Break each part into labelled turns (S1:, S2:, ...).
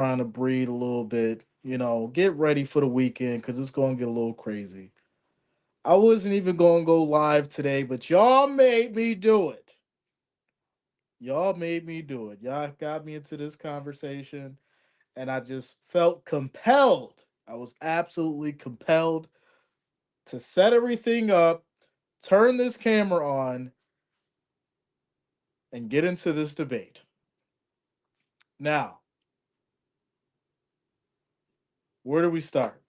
S1: trying to breathe a little bit, get ready for the weekend because it's going to get a little crazy. I wasn't even going to go live today, but y'all made me do it. Y'all made me do it. Y'all got me into this conversation, and I just felt compelled. I was absolutely compelled to set everything up, turn this camera on, and get into this debate. Now, where do we start?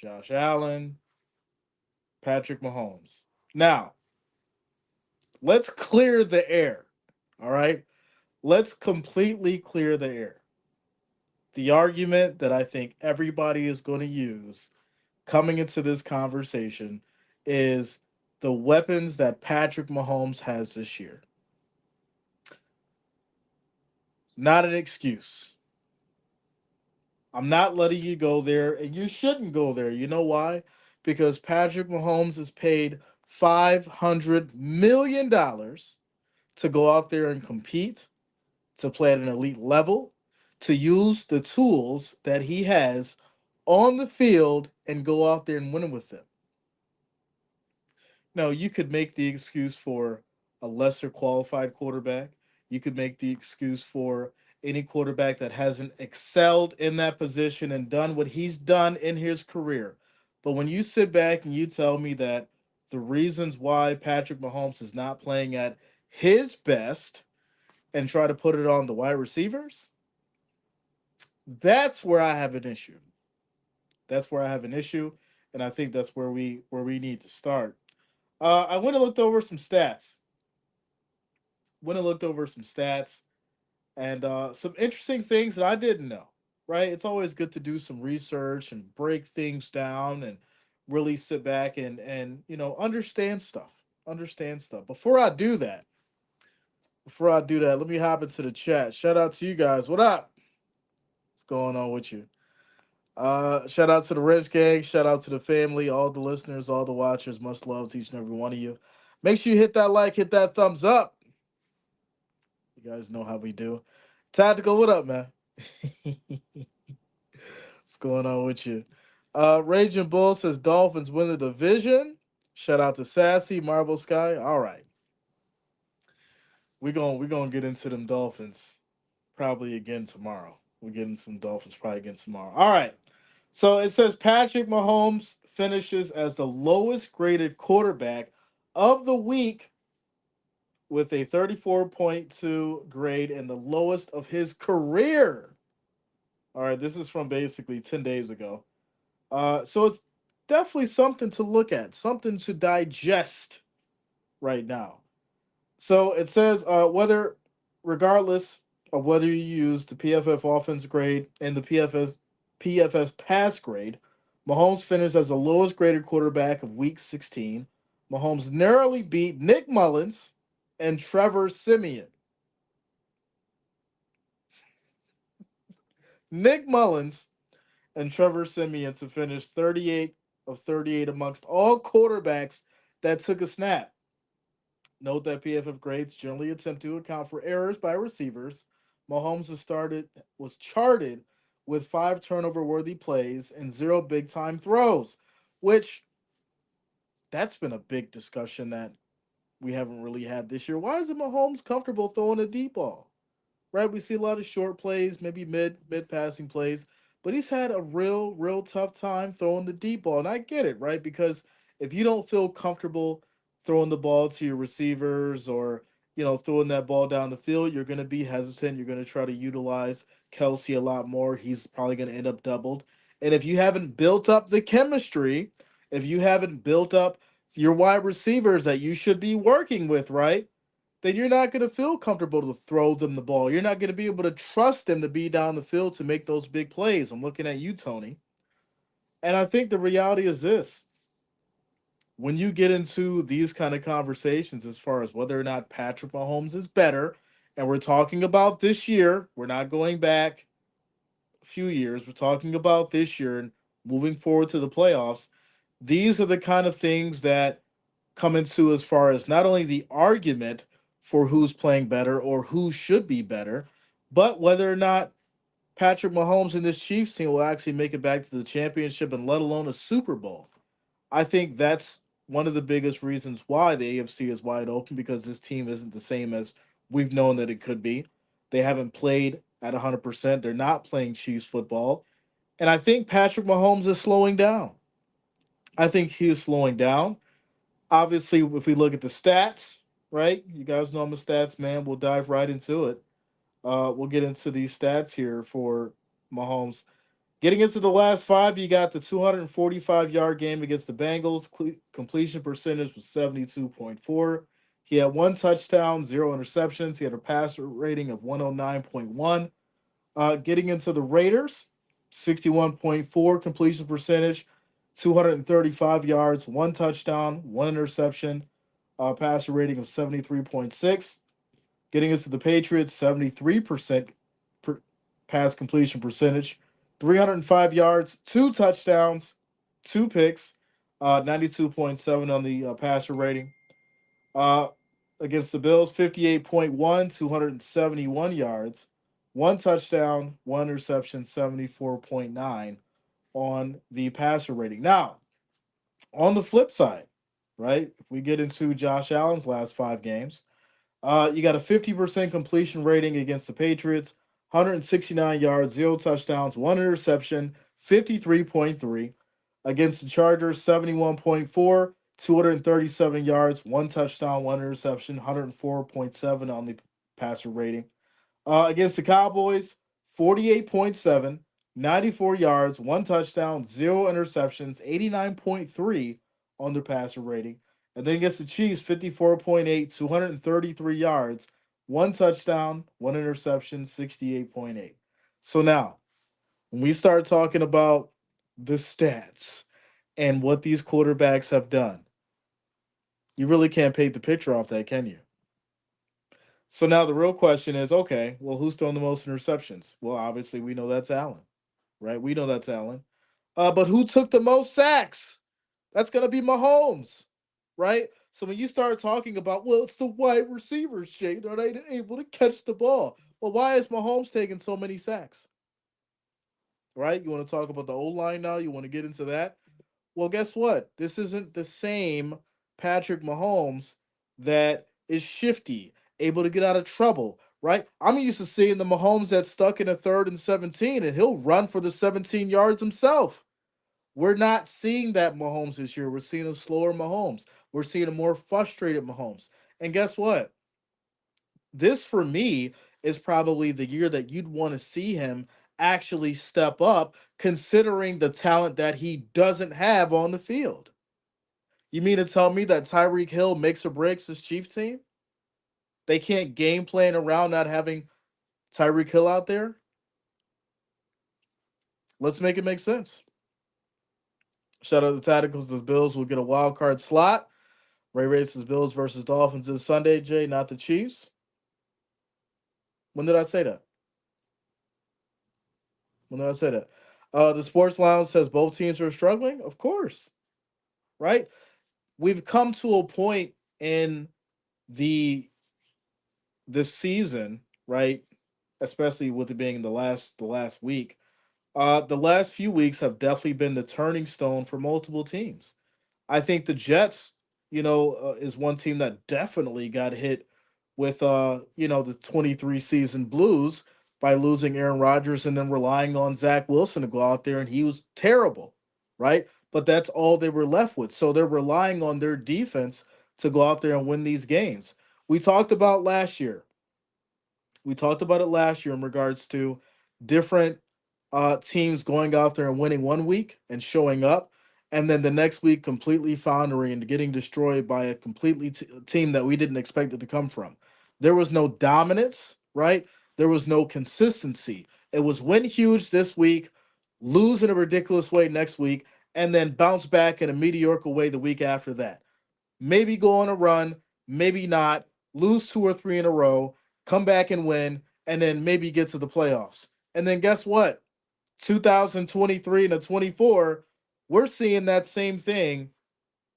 S1: Josh Allen, Patrick Mahomes. Now, let's clear the air. All right. Let's completely clear the air. The argument that I think everybody is going to use coming into this conversation is the weapons that Patrick Mahomes has this year. Not an excuse. I'm not letting you go there, and you shouldn't go there. You know why? Because Patrick Mahomes is paid $500 million to go out there and compete, to play at an elite level, to use the tools that he has on the field and go out there and win with them. Now, you could make the excuse for a lesser qualified quarterback. You could make the excuse for any quarterback that hasn't excelled in that position and done what he's done in his career. But when you sit back and you tell me that the reasons why Patrick Mahomes is not playing at his best and try to put it on the wide receivers, that's where I have an issue. That's where I have an issue, and I think that's where we need to start. I went and looked over some stats. Went and looked over some stats and some interesting things that I didn't know. Right, it's always good to do some research and break things down and really sit back and understand stuff. Understand stuff. Before I do that, let me hop into the chat. Shout out to you guys. What up? What's going on with you? Shout out to the Rich Gang. Shout out to the family, all the listeners, all the watchers. Much love to each and every one of you. Make sure you hit that like, hit that thumbs up. You guys know how we do. Tactical, what up, man? What's going on with you? Raging Bull says Dolphins win the division. Shout out to Sassy, Marble Sky. All right. We're gonna get into them Dolphins probably again tomorrow. We're getting some Dolphins probably again tomorrow. All right. So it says Patrick Mahomes finishes as the lowest graded quarterback of the week with a 34.2 grade and the lowest of his career. All right, this is from basically 10 days ago. So it's definitely something to look at, something to digest right now. So it says regardless of whether you use the PFF offense grade and the PFF pass grade, Mahomes finished as the lowest graded quarterback of Week 16. Mahomes narrowly beat Nick Mullins and Trevor Simeon. Nick Mullins and Trevor Simeon to finish 38 of 38 amongst all quarterbacks that took a snap. Note that PFF grades generally attempt to account for errors by receivers. Mahomes was charted with 5 turnover-worthy plays and 0 big-time throws, which that's been a big discussion that we haven't really had this year. Why isn't Mahomes comfortable throwing a deep ball? Right, we see a lot of short plays, maybe mid passing plays, but he's had a real tough time throwing the deep ball, and I get it, right? Because if you don't feel comfortable throwing the ball to your receivers or throwing that ball down the field, you're going to be hesitant. You're going to try to utilize Kelsey a lot more. He's probably going to end up doubled, and if you haven't built up the chemistry, if you haven't built up your wide receivers that you should be working with, right? Then you're not going to feel comfortable to throw them the ball. You're not going to be able to trust them to be down the field to make those big plays. I'm looking at you, Tony. And I think the reality is this: when you get into these kind of conversations as far as whether or not Patrick Mahomes is better, and we're talking about this year, we're not going back a few years, we're talking about this year and moving forward to the playoffs. These are the kind of things that come into as far as not only the argument for who's playing better or who should be better, But whether or not Patrick Mahomes and this Chiefs team will actually make it back to the championship and let alone a Super Bowl, I think that's one of the biggest reasons why the AFC is wide open because this team isn't the same as we've known that it could be. They haven't played at 100%. They're not playing Chiefs football. And I think Patrick Mahomes is slowing down. I think he is slowing down. Obviously, if we look at the stats, right? You guys know I'm a stats man. We'll dive right into it. We'll get into these stats here for Mahomes. Getting into the last five, you got the 245-yard game against the Bengals. Completion percentage was 72.4. He had one touchdown, zero interceptions. He had a passer rating of 109.1. Getting into the Raiders, 61.4 completion percentage, 235 yards, one touchdown, one interception, passer rating of 73.6. Getting into the Patriots, 73% per pass completion percentage, 305 yards, two touchdowns, two picks, 92.7 on the passer rating. Uh, Against the Bills, 58.1, 271 yards, one touchdown, one interception, 74.9 on the passer rating. Now, on the flip side, right, if we get into Josh Allen's last five games, you got a 50% completion rating against the Patriots, 169 yards, zero touchdowns, one interception, 53.3. Against the Chargers, 71.4, 237 yards, one touchdown, one interception, 104.7 on the passer rating. Against the Cowboys, 48.7, 94 yards, one touchdown, zero interceptions, 89.3 on their passer rating. And then against the Chiefs, 54.8, 233 yards, one touchdown, one interception, 68.8. So now, when we start talking about the stats and what these quarterbacks have done, you really can't paint the picture off that, can you? So now the real question is, okay, well, who's thrown the most interceptions? Well, obviously we know that's Allen, right? We know that's Allen. But who took the most sacks? That's gonna be Mahomes, right? So when you start talking about, well, it's the wide receivers, Jay, they're not able to catch the ball. Well, why is Mahomes taking so many sacks? Right? You want to talk about the O line now? You want to get into that? Well, guess what? This isn't the same Patrick Mahomes that is shifty, able to get out of trouble, right? I'm used to seeing the Mahomes that's stuck in a third and 17, and he'll run for the 17 yards himself. We're not seeing that Mahomes this year. We're seeing a slower Mahomes. We're seeing a more frustrated Mahomes. And guess what? This, for me, is probably the year that you'd want to see him actually step up, considering the talent that he doesn't have on the field. You mean to tell me that Tyreek Hill makes or breaks this Chiefs team? They can't game plan around not having Tyreek Hill out there? Let's make it make sense. Shout out to Tacticals. The Bills will get a wild card slot. Ray races Bills versus Dolphins this Sunday, Jay, not the Chiefs. When did I say that? When did I say that? The Sports Lounge says both teams are struggling. Of course, right? We've come to a point in the this season, right? Especially with it being the last week. The last few weeks have definitely been the turning stone for multiple teams. I think the Jets, is one team that definitely got hit with the 23 season blues by losing Aaron Rodgers and then relying on Zach Wilson to go out there and he was terrible, right? But that's all they were left with. So they're relying on their defense to go out there and win these games. We talked about last year we talked about it last year in regards to different teams going out there and winning one week and showing up, and then the next week completely foundering and getting destroyed by a completely team that we didn't expect it to come from. There was no dominance, right? There was no consistency. It was win huge this week, lose in a ridiculous way next week, and then bounce back in a mediocre way the week after that. Maybe go on a run, maybe not, lose two or three in a row, come back and win, and then maybe get to the playoffs. And then guess what? 2023 and the 24, we're seeing that same thing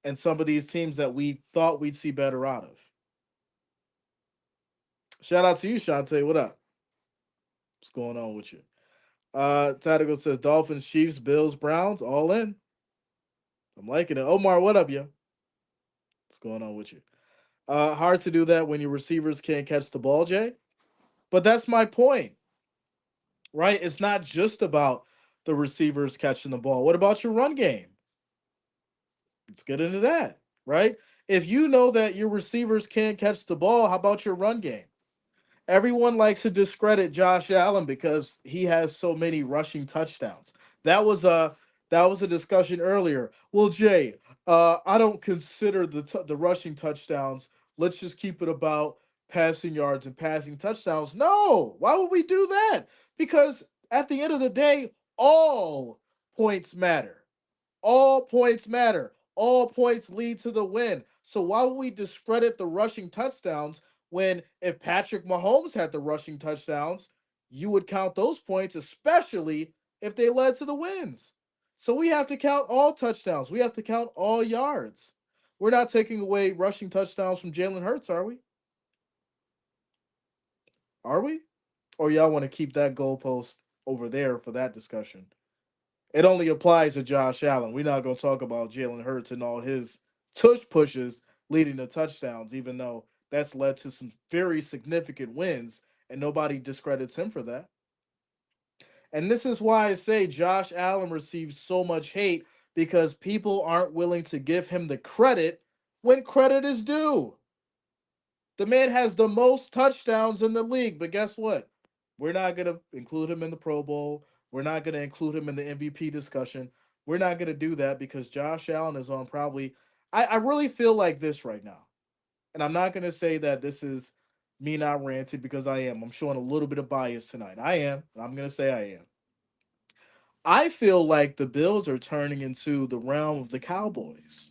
S1: in some of these teams that we thought we'd see better out of. Shout out to you, Shantae. What up? What's going on with you? Tactical says Dolphins, Chiefs, Bills, Browns, all in. I'm liking it. Omar, what up, yo? What's going on with you? Hard to do that when your receivers can't catch the ball, Jay. But that's my point, right? It's not just about the receivers catching the ball. What about your run game? Let's get into that, right? If you know that your receivers can't catch the ball, how about your run game? Everyone likes to discredit Josh Allen because he has so many rushing touchdowns. That was a that was a discussion earlier. Well, Jay, I don't consider the rushing touchdowns. Let's just keep it about passing yards and passing touchdowns. No, why would we do that? Because at the end of the day, all points matter. All points matter. All points lead to the win. So why would we discredit the rushing touchdowns when if Patrick Mahomes had the rushing touchdowns, you would count those points, especially if they led to the wins. So we have to count all touchdowns. We have to count all yards. We're not taking away rushing touchdowns from Jalen Hurts, are we? Are we? Or y'all want to keep that goalpost over there for that discussion? It only applies to Josh Allen. We're not going to talk about Jalen Hurts and all his tush pushes leading to touchdowns, even though that's led to some very significant wins, and nobody discredits him for that. And this is why I say Josh Allen receives so much hate because people aren't willing to give him the credit when credit is due. The man has the most touchdowns in the league, but guess what? We're not going to include him in the Pro Bowl. We're not going to include him in the MVP discussion. We're not going to do that because Josh Allen is on probably. I really feel like this right now. And I'm not going to say that this is me not ranting because I am. I'm showing a little bit of bias tonight. I am. I'm going to say I am. I feel like the Bills are turning into the realm of the Cowboys.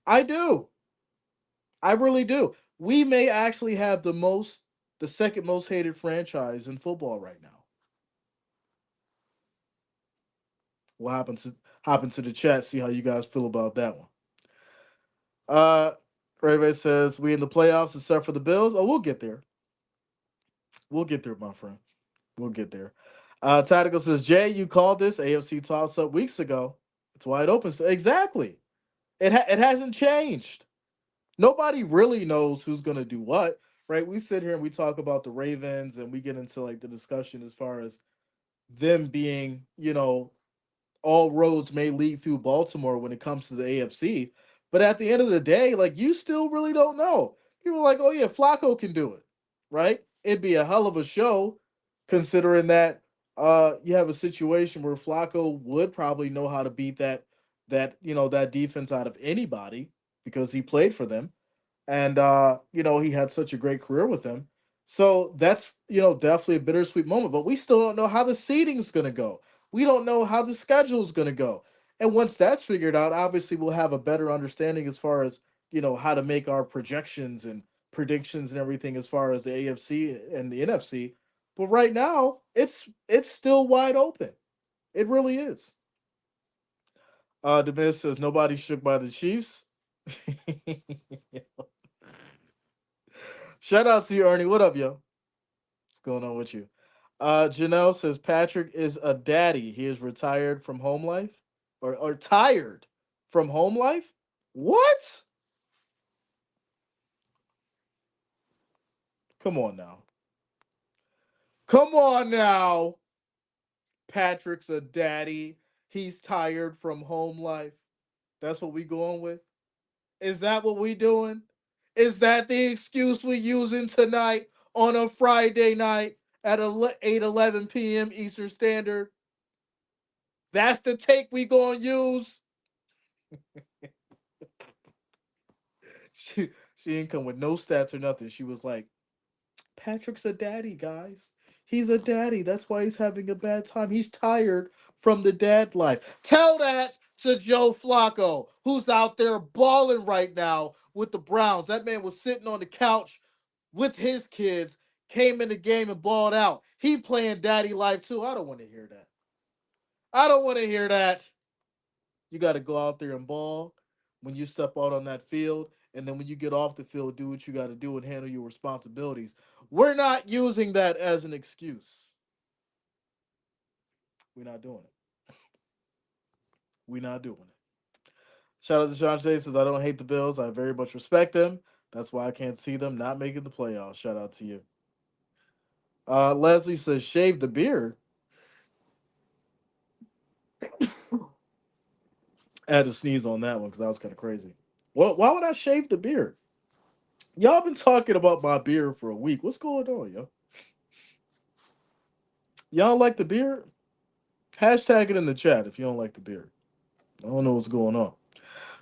S1: I do. I really do. We may actually have the second most hated franchise in football right now. We'll hop into the chat, see how you guys feel about that one. Uh Ray says we in the playoffs except for the Bills. Oh, we'll get there. We'll get there, my friend. We'll get there. Tactical says, Jay, you called this AFC toss up weeks ago. It's wide open. Exactly. It hasn't changed. Nobody really knows who's gonna do what, right? We sit here and we talk about the Ravens and we get into like the discussion as far as them being, all roads may lead through Baltimore when it comes to the AFC. But at the end of the day, like you still really don't know. People are like, oh yeah, Flacco can do it, right? It'd be a hell of a show, considering that you have a situation where Flacco would probably know how to beat that defense out of anybody because he played for them and he had such a great career with them. So that's definitely a bittersweet moment. But we still don't know how the seeding's going to go. We don't know how the schedule's going to go. And once that's figured out, obviously we'll have a better understanding as far as how to make our projections and predictions and everything as far as the AFC and the NFC. But right now, it's still wide open. It really is. Demiz says nobody shook by the Chiefs. Shout out to you, Ernie. What up, yo? What's going on with you? Janelle says Patrick is a daddy. He is retired from home life or tired from home life. What? Come on now. Come on now. Patrick's a daddy. He's tired from home life. That's what we going with? Is that what we doing? Is that the excuse we using tonight on a Friday night at 8:11 p.m. Eastern Standard? That's the take we gonna use. She didn't come with no stats or nothing. She was like, Patrick's a daddy, guys. He's a daddy. That's why he's having a bad time. He's tired from the dad life. Tell that to Joe Flacco, who's out there balling right now with the Browns. That man was sitting on the couch with his kids, came in the game and balled out. He playing daddy life too. I don't want to hear that. I don't want to hear that. You got to go out there and ball when you step out on that field. And then when you get off the field, do what you got to do and handle your responsibilities. We're not using that as an excuse. We're not doing it. We're not doing it. Shout out to Sean J says I don't hate the Bills. I very much respect them. That's why I can't see them not making the playoffs. Shout out to you. Leslie says shave the beard. I had to sneeze on that one because that was kind of crazy. Well, why would I shave the beard? Y'all been talking about my beard for a week. What's going on, yo? Y'all like the beard? Hashtag it in the chat if you don't like the beard. I don't know what's going on.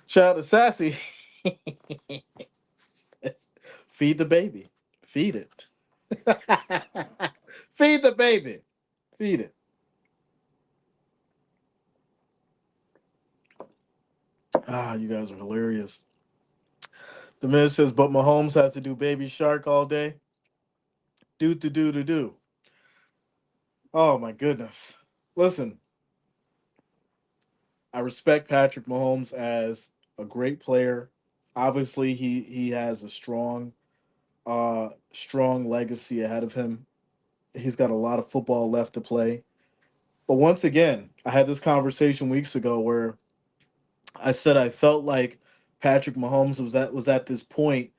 S1: Shout out to Sassy. Feed the baby. Feed it. Feed the baby. Feed it. Ah, you guys are hilarious. The man says, but Mahomes has to do baby shark all day. Do. Oh my goodness. Listen, I respect Patrick Mahomes as a great player. Obviously, he has a strong legacy ahead of him. He's got a lot of football left to play. But once again, I had this conversation weeks ago where I said I felt like Patrick Mahomes was at this point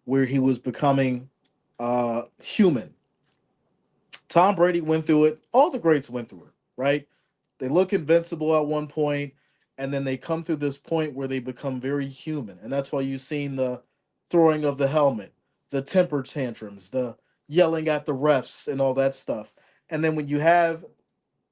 S1: where he was becoming human. Tom Brady went through it. All the greats went through it, right? They look invincible at one point, and then they come through this point where they become very human. And that's why you've seen the throwing of the helmet, the temper tantrums, the yelling at the refs, and all that stuff. And then when you have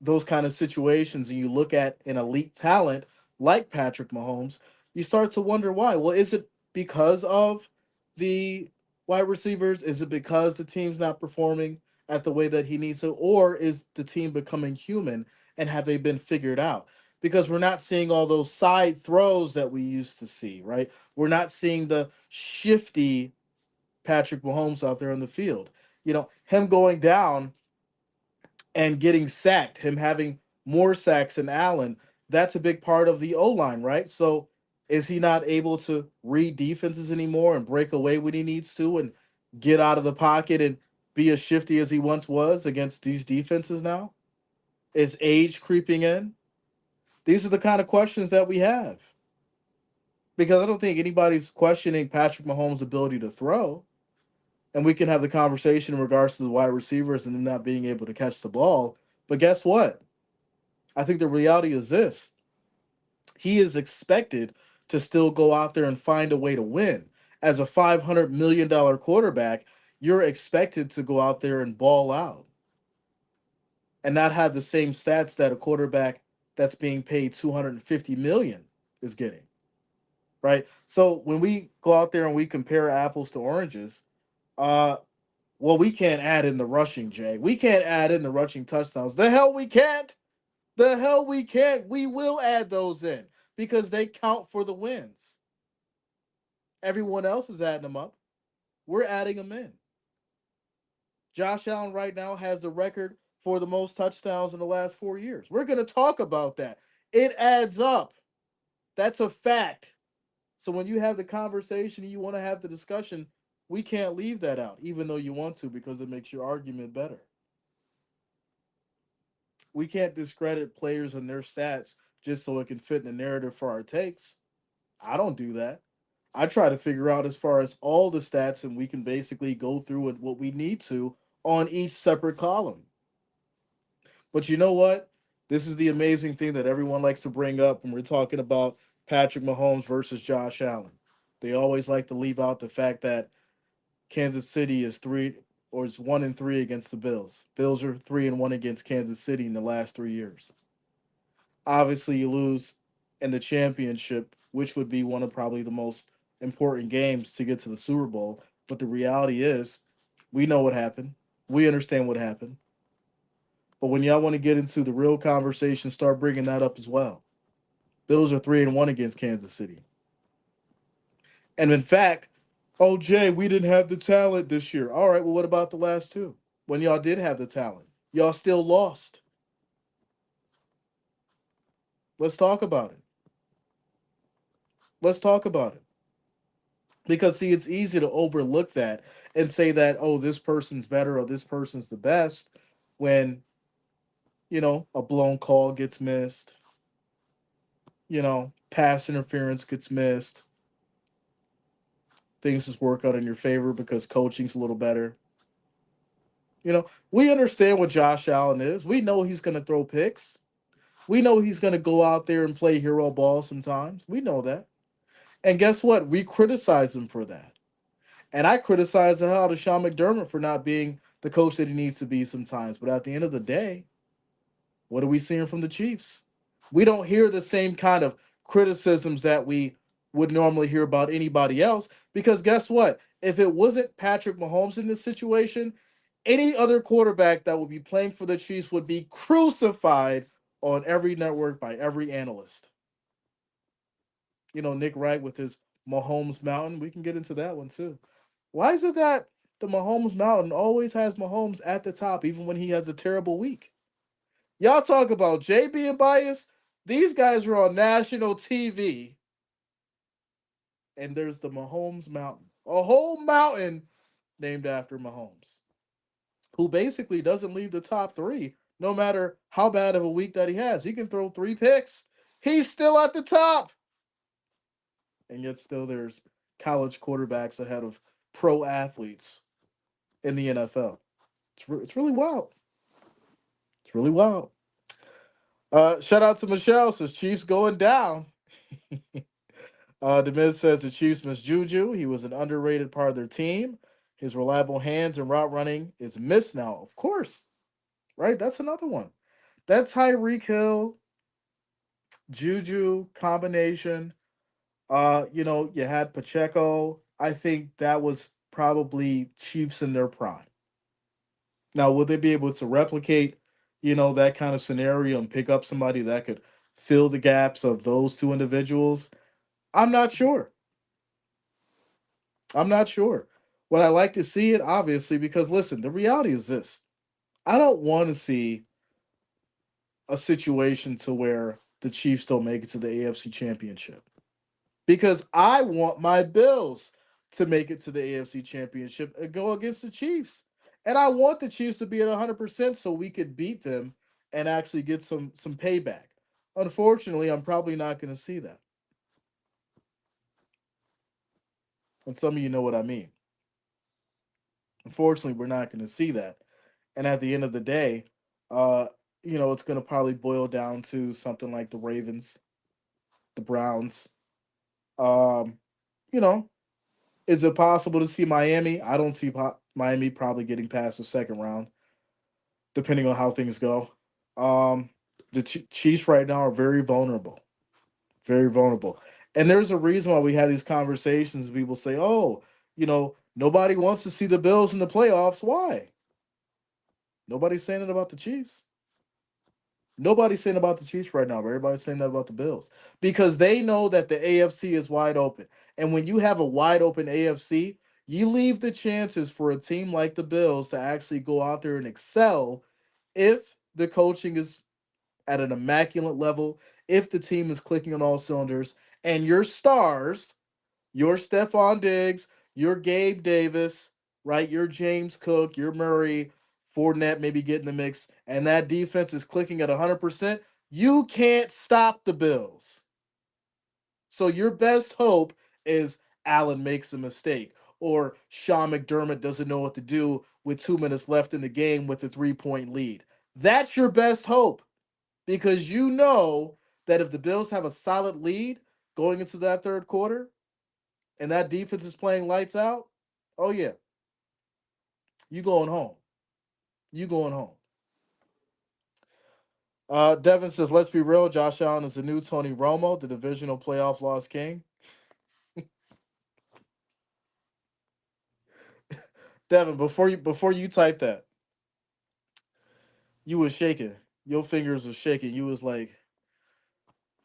S1: those kind of situations and you look at an elite talent like Patrick Mahomes, you start to wonder why. Well, is it because of the wide receivers? Is it because the team's not performing at the way that he needs to? Or is the team becoming human and have they been figured out? Because we're not seeing all those side throws that we used to see, right? We're not seeing the shifty Patrick Mahomes out there on the field. Him going down and getting sacked, him having more sacks than Allen, that's a big part of the O line, right? So is he not able to read defenses anymore and break away when he needs to and get out of the pocket and be as shifty as he once was against these defenses now? Is age creeping in? These are the kind of questions that we have because I don't think anybody's questioning Patrick Mahomes' ability to throw. And we can have the conversation in regards to the wide receivers and them not being able to catch the ball. But guess what? I think the reality is this: he is expected to still go out there and find a way to win. As a $500 million quarterback, you're expected to go out there and ball out and not have the same stats that a quarterback that's being paid 250 million is getting. Right. So when we go out there and we compare apples to oranges, uh, well, we can't add in the rushing, Jay. We can't add in the rushing touchdowns. The hell we can't. The hell we can't. We will add those in because they count for the wins. Everyone else is adding them up. We're adding them in. Josh Allen right now has the record for the most touchdowns in the last 4 years. We're going to talk about that. It adds up. That's a fact. So when you have the conversation and you want to have the discussion, we can't leave that out, even though you want to, because it makes your argument better. We can't discredit players and their stats just so it can fit in the narrative for our takes. I don't do that. I try to figure out as far as all the stats, and we can basically go through it what we need to on each separate column. But you know what? This is the amazing thing that everyone likes to bring up when we're talking about Patrick Mahomes versus Josh Allen. They always like to leave out the fact that Kansas City is 1-3 against the Bills. Bills are 3-1 against Kansas City in the last 3 years. Obviously, you lose in the championship, which would be one of probably the most important games to get to the Super Bowl. But the reality is, we know what happened. We understand what happened. But when y'all want to get into the real conversation, start bringing that up as well. Bills are 3-1 against Kansas City. And in fact, oh, Jay, we didn't have the talent this year. All right, well, what about the last two? When y'all did have the talent, y'all still lost. Let's talk about it. Let's talk about it. Because, see, it's easy to overlook that and say that, oh, this person's better or this person's the best when, a blown call gets missed, pass interference gets missed, things just work out in your favor because coaching's a little better. We understand what Josh Allen is. We know he's going to throw picks. We know he's going to go out there and play hero ball sometimes. We know that. And guess what? We criticize him for that. And I criticize the hell out of Sean McDermott for not being the coach that he needs to be sometimes. But at the end of the day, what are we seeing from the Chiefs? We don't hear the same kind of criticisms that we would normally hear about anybody else. Because guess what? If it wasn't Patrick Mahomes in this situation, any other quarterback that would be playing for the Chiefs would be crucified on every network by every analyst. Nick Wright with his Mahomes Mountain. We can get into that one too. Why is it that the Mahomes Mountain always has Mahomes at the top, even when he has a terrible week? Y'all talk about Jay being biased. These guys are on national TV, and there's the Mahomes Mountain, a whole mountain named after Mahomes, who basically doesn't leave the top three, no matter how bad of a week that he has. He can throw 3 picks. He's still at the top. And yet still there's college quarterbacks ahead of pro athletes in the NFL. It's really wild. It's really wild. Shout out to Michelle, says Chiefs going down. Demiz says the Chiefs miss Juju. He was an underrated part of their team. His reliable hands and route running is missed now. Of course, right? That's another one. That Tyreek Hill, Juju combination. You had Pacheco. I think that was probably Chiefs in their prime. Now, will they be able to replicate, that kind of scenario and pick up somebody that could fill the gaps of those two individuals? I'm not sure. I'm not sure. Would I like to see it? Obviously, because listen, the reality is this. I don't want to see a situation to where the Chiefs don't make it to the AFC Championship. Because I want my Bills to make it to the AFC Championship and go against the Chiefs. And I want the Chiefs to be at 100% so we could beat them and actually get some payback. Unfortunately, I'm probably not going to see that. And some of you know what I mean. Unfortunately, we're not going to see that. And at the end of the day, uh, it's going to probably boil down to something like the Ravens, the Browns. Um, you know, Is it possible to see Miami? I don't see Miami probably getting past the second round, depending on how things go. Um, the Chiefs right now are very vulnerable, and there's a reason why we have these conversations. People say, "Oh, nobody wants to see the Bills in the playoffs." Why? Nobody's saying it about the Chiefs. Nobody's saying about the Chiefs right now, but everybody's saying that about the Bills because they know that the AFC is wide open. And when you have a wide open AFC, you leave the chances for a team like the Bills to actually go out there and excel if the coaching is at an immaculate level, if the team is clicking on all cylinders, and your stars, your Stephon Diggs, your Gabe Davis, right? Your James Cook, your Murray, Fournette maybe get in the mix, and that defense is clicking at 100%. You can't stop the Bills. So your best hope is Allen makes a mistake or Sean McDermott doesn't know what to do with 2 minutes left in the game with a 3-point lead. That's your best hope because you know that if the Bills have a solid lead going into that third quarter, and that defense is playing lights out, oh yeah, you going home. You going home. Devin says, let's be real. Josh Allen is the new Tony Romo, the divisional playoff loss king. Devin, before you type that, you was shaking. Your fingers were shaking. You was like,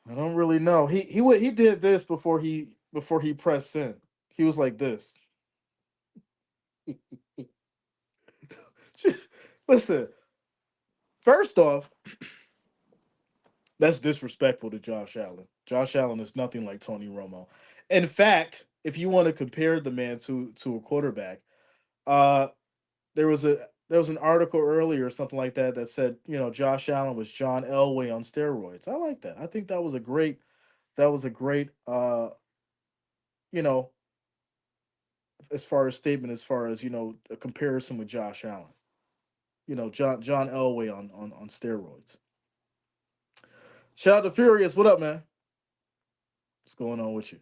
S1: I don't really know. He did this before he pressed send. He was like this. Listen, first off, that's disrespectful to Josh Allen. Josh Allen is nothing like Tony Romo. In fact, if you want to compare the man to a quarterback, Uh, there was an article earlier or something like that that said, Josh Allen was John Elway on steroids. I like that. I think that was a great you know as far as statement, as far as a comparison with Josh Allen. John Elway on steroids. Shout out to Furious. What up, man? What's going on with you?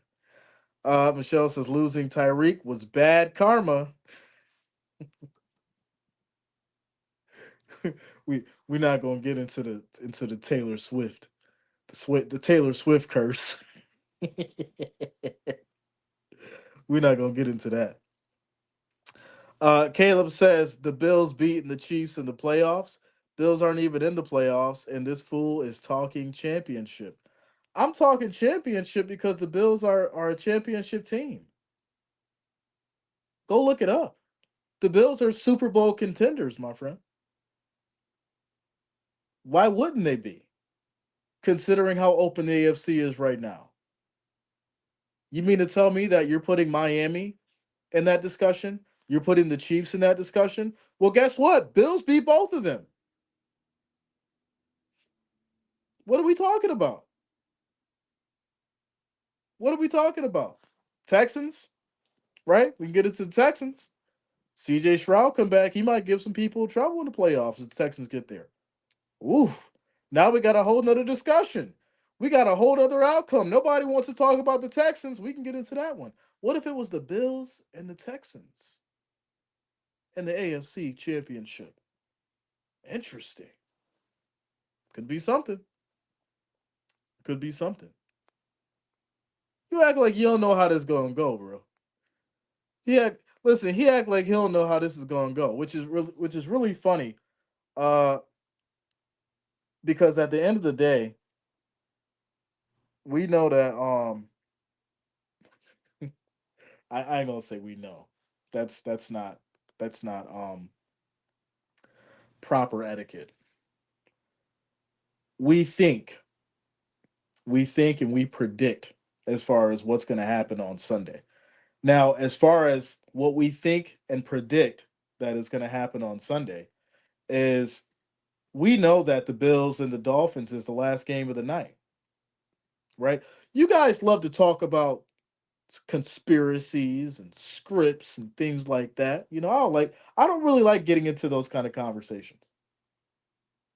S1: Michelle says losing Tyreek was bad karma. We're not gonna get into the Taylor Swift, the Taylor Swift curse. We're not gonna get into that. Caleb says the Bills beating the Chiefs in the playoffs. Bills aren't even in the playoffs, and this fool is talking championship. I'm talking championship because the Bills are a championship team. Go look it up. The Bills are Super Bowl contenders, my friend. Why wouldn't they be? Considering how open the AFC is right now. You mean to tell me that you're putting Miami in that discussion? You're putting the Chiefs in that discussion? Well, guess what? Bills beat both of them. What are we talking about? What are we talking about? Texans, right? We can get into the Texans. CJ Stroud come back. He might give some people trouble in the playoffs if the Texans get there. Oof. Now we got a whole nother discussion. We got a whole other outcome. Nobody wants to talk about the Texans. We can get into that one. What if it was the Bills and the Texans in the AFC championship? Interesting. Could be something. Could be something. You act like you don't know how this gonna go, bro. Listen, he act like he don't know how this is gonna go, which is really funny. Uh, because at the end of the day, we know that I ain't gonna say we know. That's not proper etiquette. We think, and we predict as far as what's gonna happen on Sunday. Now, as far as what we think and predict that is gonna happen on Sunday is we know that the Bills and the Dolphins is the last game of the night, right? You guys love to talk about conspiracies and scripts and things like that. I don't really like getting into those kind of conversations,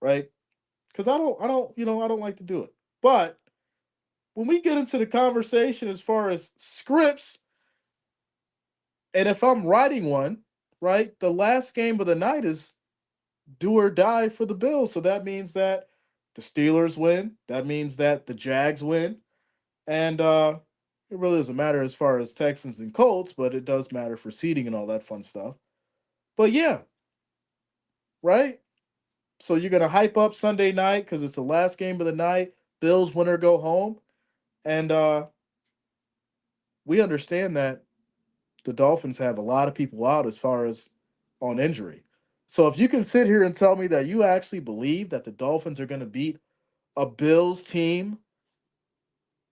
S1: right? Because I don't like to do it. But when we get into the conversation as far as scripts, and if I'm writing one, right, the last game of the night is do or die for the Bills. So that means that the Steelers win. That means that the Jags win. And it really doesn't matter as far as Texans and Colts, but it does matter for seeding and all that fun stuff. But yeah, right? So you're gonna hype up Sunday night because it's the last game of the night. Bills win or go home. And we understand that the Dolphins have a lot of people out as far as on injury. So if you can sit here and tell me that you actually believe that the Dolphins are gonna beat a Bills team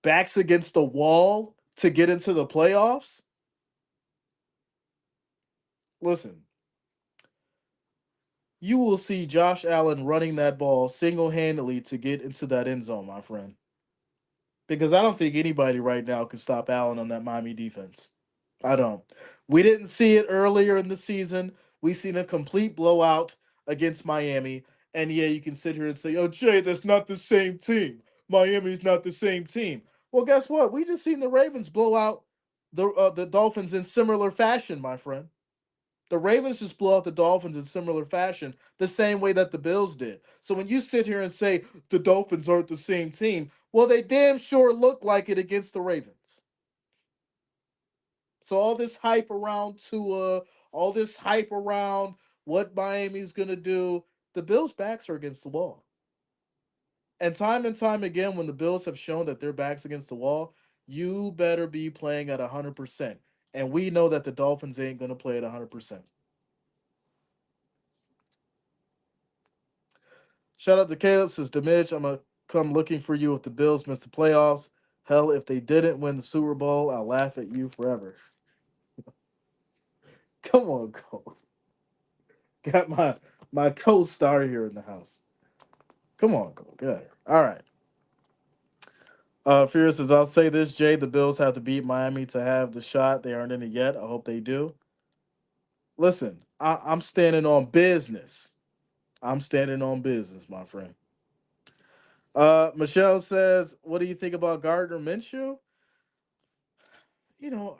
S1: backs against the wall to get into the playoffs, listen, you will see Josh Allen running that ball single handedly to get into that end zone, my friend. Because I don't think anybody right now can stop Allen on that Miami defense. I don't. We didn't see it earlier in the season. We seen a complete blowout against Miami. And yeah, you can sit here and say, "Oh, Jay, that's not the same team. Miami's not the same team." Well, guess what? We just seen the Ravens blow out the Dolphins in similar fashion, my friend. The Ravens just blew out the Dolphins in similar fashion, the same way that the Bills did. So when you sit here and say the Dolphins aren't the same team, well, they damn sure look like it against the Ravens. So all this hype around Tua, all this hype around what Miami's gonna do, the Bills' backs are against the wall. And time again, when the Bills have shown that their backs against the wall, you better be playing at 100%. And we know that the Dolphins ain't gonna play at 100%. Shout out to Caleb says Dimidge, I'm gonna come looking for you if the Bills miss the playoffs. Hell, if they didn't win the Super Bowl, I'll laugh at you forever. Come on, Cole. Got my co-star here in the house. Come on, Cole. Good. All right. Fierce says, I'll say this, Jay. The Bills have to beat Miami to have the shot. They aren't in it yet. I hope they do. Listen, I'm standing on business. I'm standing on business, my friend. Michelle says, what do you think about Gardner Minshew? You know,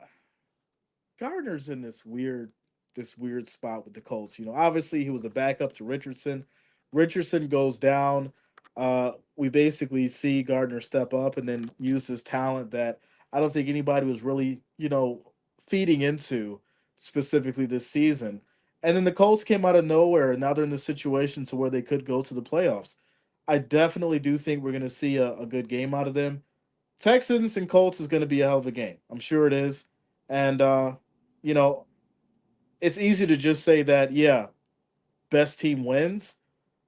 S1: Gardner's in this weird spot with the Colts. Obviously he was a backup to Richardson. Richardson goes down. We basically see Gardner step up and then use his talent that I don't think anybody was really, feeding into specifically this season. And then the Colts came out of nowhere, and now they're in the situation to where they could go to the playoffs. I definitely do think we're going to see a good game out of them. Texans and Colts is going to be a hell of a game. I'm sure it is. And you know, it's easy to just say that, yeah, best team wins,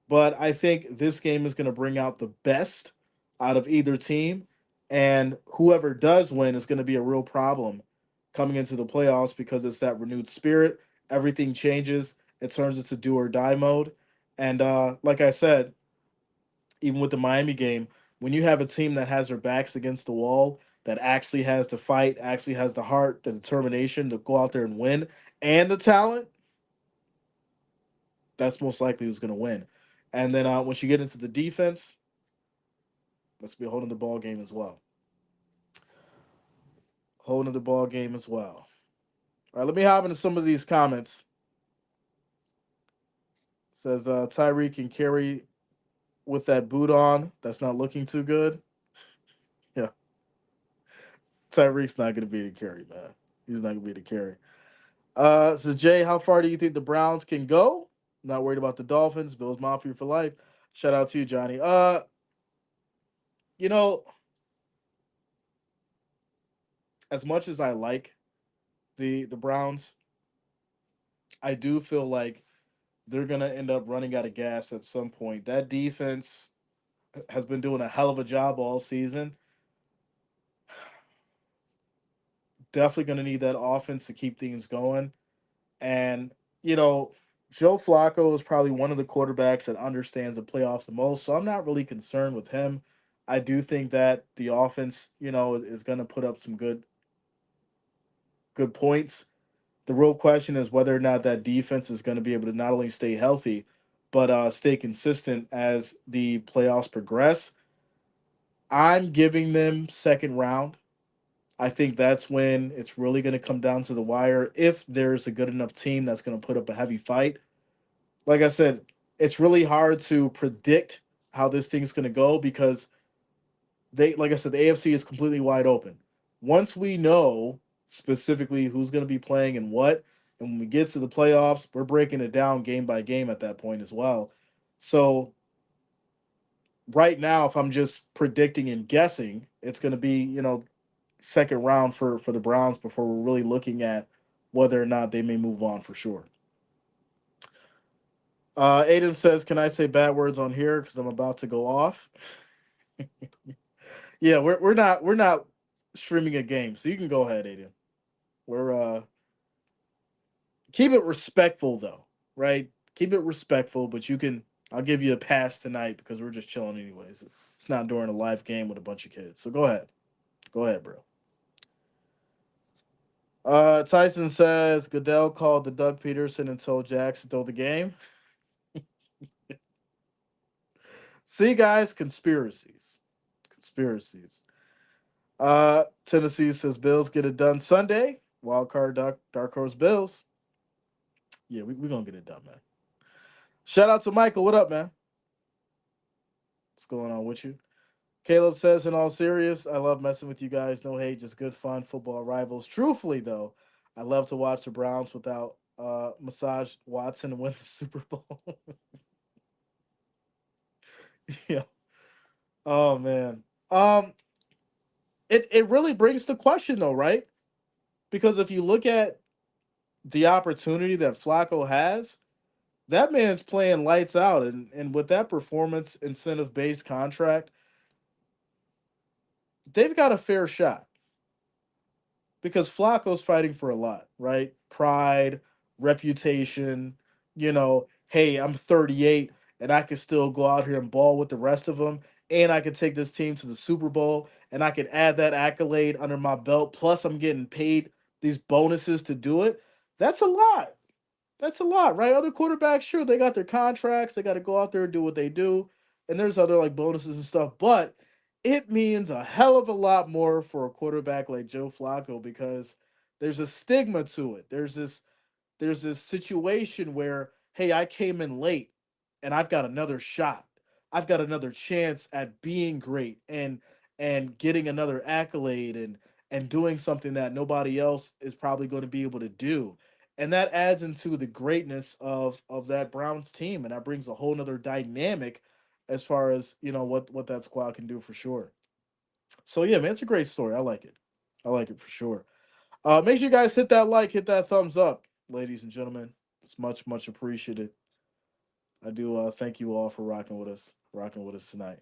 S1: but I think this game is going to bring out the best out of either team, and whoever does win is going to be a real problem coming into the playoffs because it's that renewed spirit. Everything changes. It turns into do or die mode. And like I said, even with the Miami game, when you have a team that has their backs against the wall, that actually has the fight, actually has the heart, the determination to go out there and win, and the talent, that's most likely who's going to win. And then once you get into the defense, let's be holding the ball game as well. Holding the ball game as well. All right, let me hop into some of these comments. It says Tyreek can carry with that boot on. That's not looking too good. Yeah, Tyreek's not going to be the carry, man. He's not going to be the carry. So Jay, how far do you think the Browns can go? Not worried about the Dolphins. Bills Mafia for life. Shout out to you, Johnny. You know, as much as I like the Browns, I do feel like they're gonna end up running out of gas at some point. That defense has been doing a hell of a job all season. Definitely gonna need that offense to keep things going. And you know, Joe Flacco is probably one of the quarterbacks that understands the playoffs the most. So I'm not really concerned with him. I do think that the offense, is going to put up some good points. The real question is whether or not that defense is going to be able to not only stay healthy, but stay consistent as the playoffs progress. I'm giving them second round. I think that's when it's really going to come down to the wire. If there's a good enough team that's going to put up a heavy fight, like I said, it's really hard to predict how this thing's going to go because like I said, the AFC is completely wide open. Once we know specifically who's going to be playing and what, and when we get to the playoffs, we're breaking it down game by game at that point as well. So right now, if I'm just predicting and guessing, it's going to be second round for the Browns before we're really looking at whether or not they may move on for sure. Aiden says, "Can I say bad words on here because I'm about to go off?" Yeah, we're not streaming a game, so you can go ahead, Aiden. We're keep it respectful though, right? Keep it respectful, but you can. I'll give you a pass tonight because we're just chilling anyways. It's not during a live game with a bunch of kids, so go ahead, bro. Tyson says Goodell called the Doug Peterson and told Jackson throw the game. See, guys, conspiracies. Tennessee says Bills get it done Sunday. Wild card dark horse Bills. Yeah, we gonna get it done, man. Shout out to Michael. What up, man? What's going on with you? Caleb says, in all serious, I love messing with you guys. No hate, just good fun. Football rivals. Truthfully, though, I love to watch the Browns without Massage Watson win the Super Bowl. Yeah. Oh man. Um, it really brings the question though, right? Because if you look at the opportunity that Flacco has, that man's playing lights out, and with that performance incentive based contract, they've got a fair shot because Flacco's fighting for a lot, right? Pride, reputation, hey, I'm 38 and I can still go out here and ball with the rest of them, and I can take this team to the Super Bowl, and I can add that accolade under my belt. Plus, I'm getting paid these bonuses to do it. That's a lot. That's a lot, right? Other quarterbacks, sure, they got their contracts, they got to go out there and do what they do, and there's other like bonuses and stuff, but it means a hell of a lot more for a quarterback like Joe Flacco because there's a stigma to it. There's this situation where, hey, I came in late and I've got another shot. I've got another chance at being great and getting another accolade and doing something that nobody else is probably going to be able to do. And that adds into the greatness of that Browns team, and that brings a whole nother dynamic as far as what that squad can do for sure. So yeah, man, it's a great story. I like it. I like it for sure. Make sure you guys hit that like, hit that thumbs up, ladies and gentlemen. It's much, much appreciated. I do thank you all for rocking with us tonight.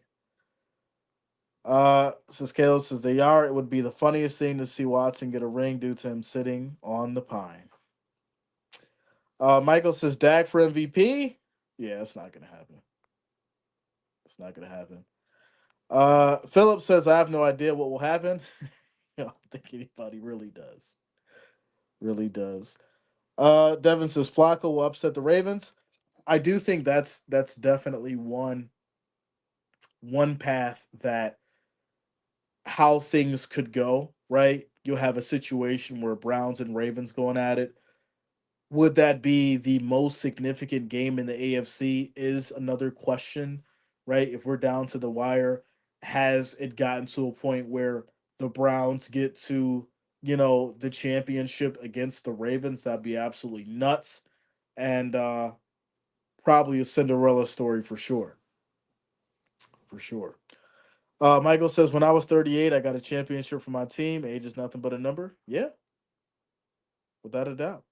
S1: Says Caleb says they are. It would be the funniest thing to see Watson get a ring due to him sitting on the pine. Michael says Dak for MVP. Yeah, it's not gonna happen. It's not gonna happen. Philip says I have no idea what will happen. I don't think anybody really does. Really does. Devin says Flacco will upset the Ravens. I do think that's definitely one path that how things could go, right? You'll have a situation where Browns and Ravens going at it. Would that be the most significant game in the AFC is another question, right? If we're down to the wire, has it gotten to a point where the Browns get to, the championship against the Ravens? That'd be absolutely nuts. And probably a Cinderella story for sure. For sure. Michael says, when I was 38, I got a championship for my team. Age is nothing but a number. Yeah, without a doubt.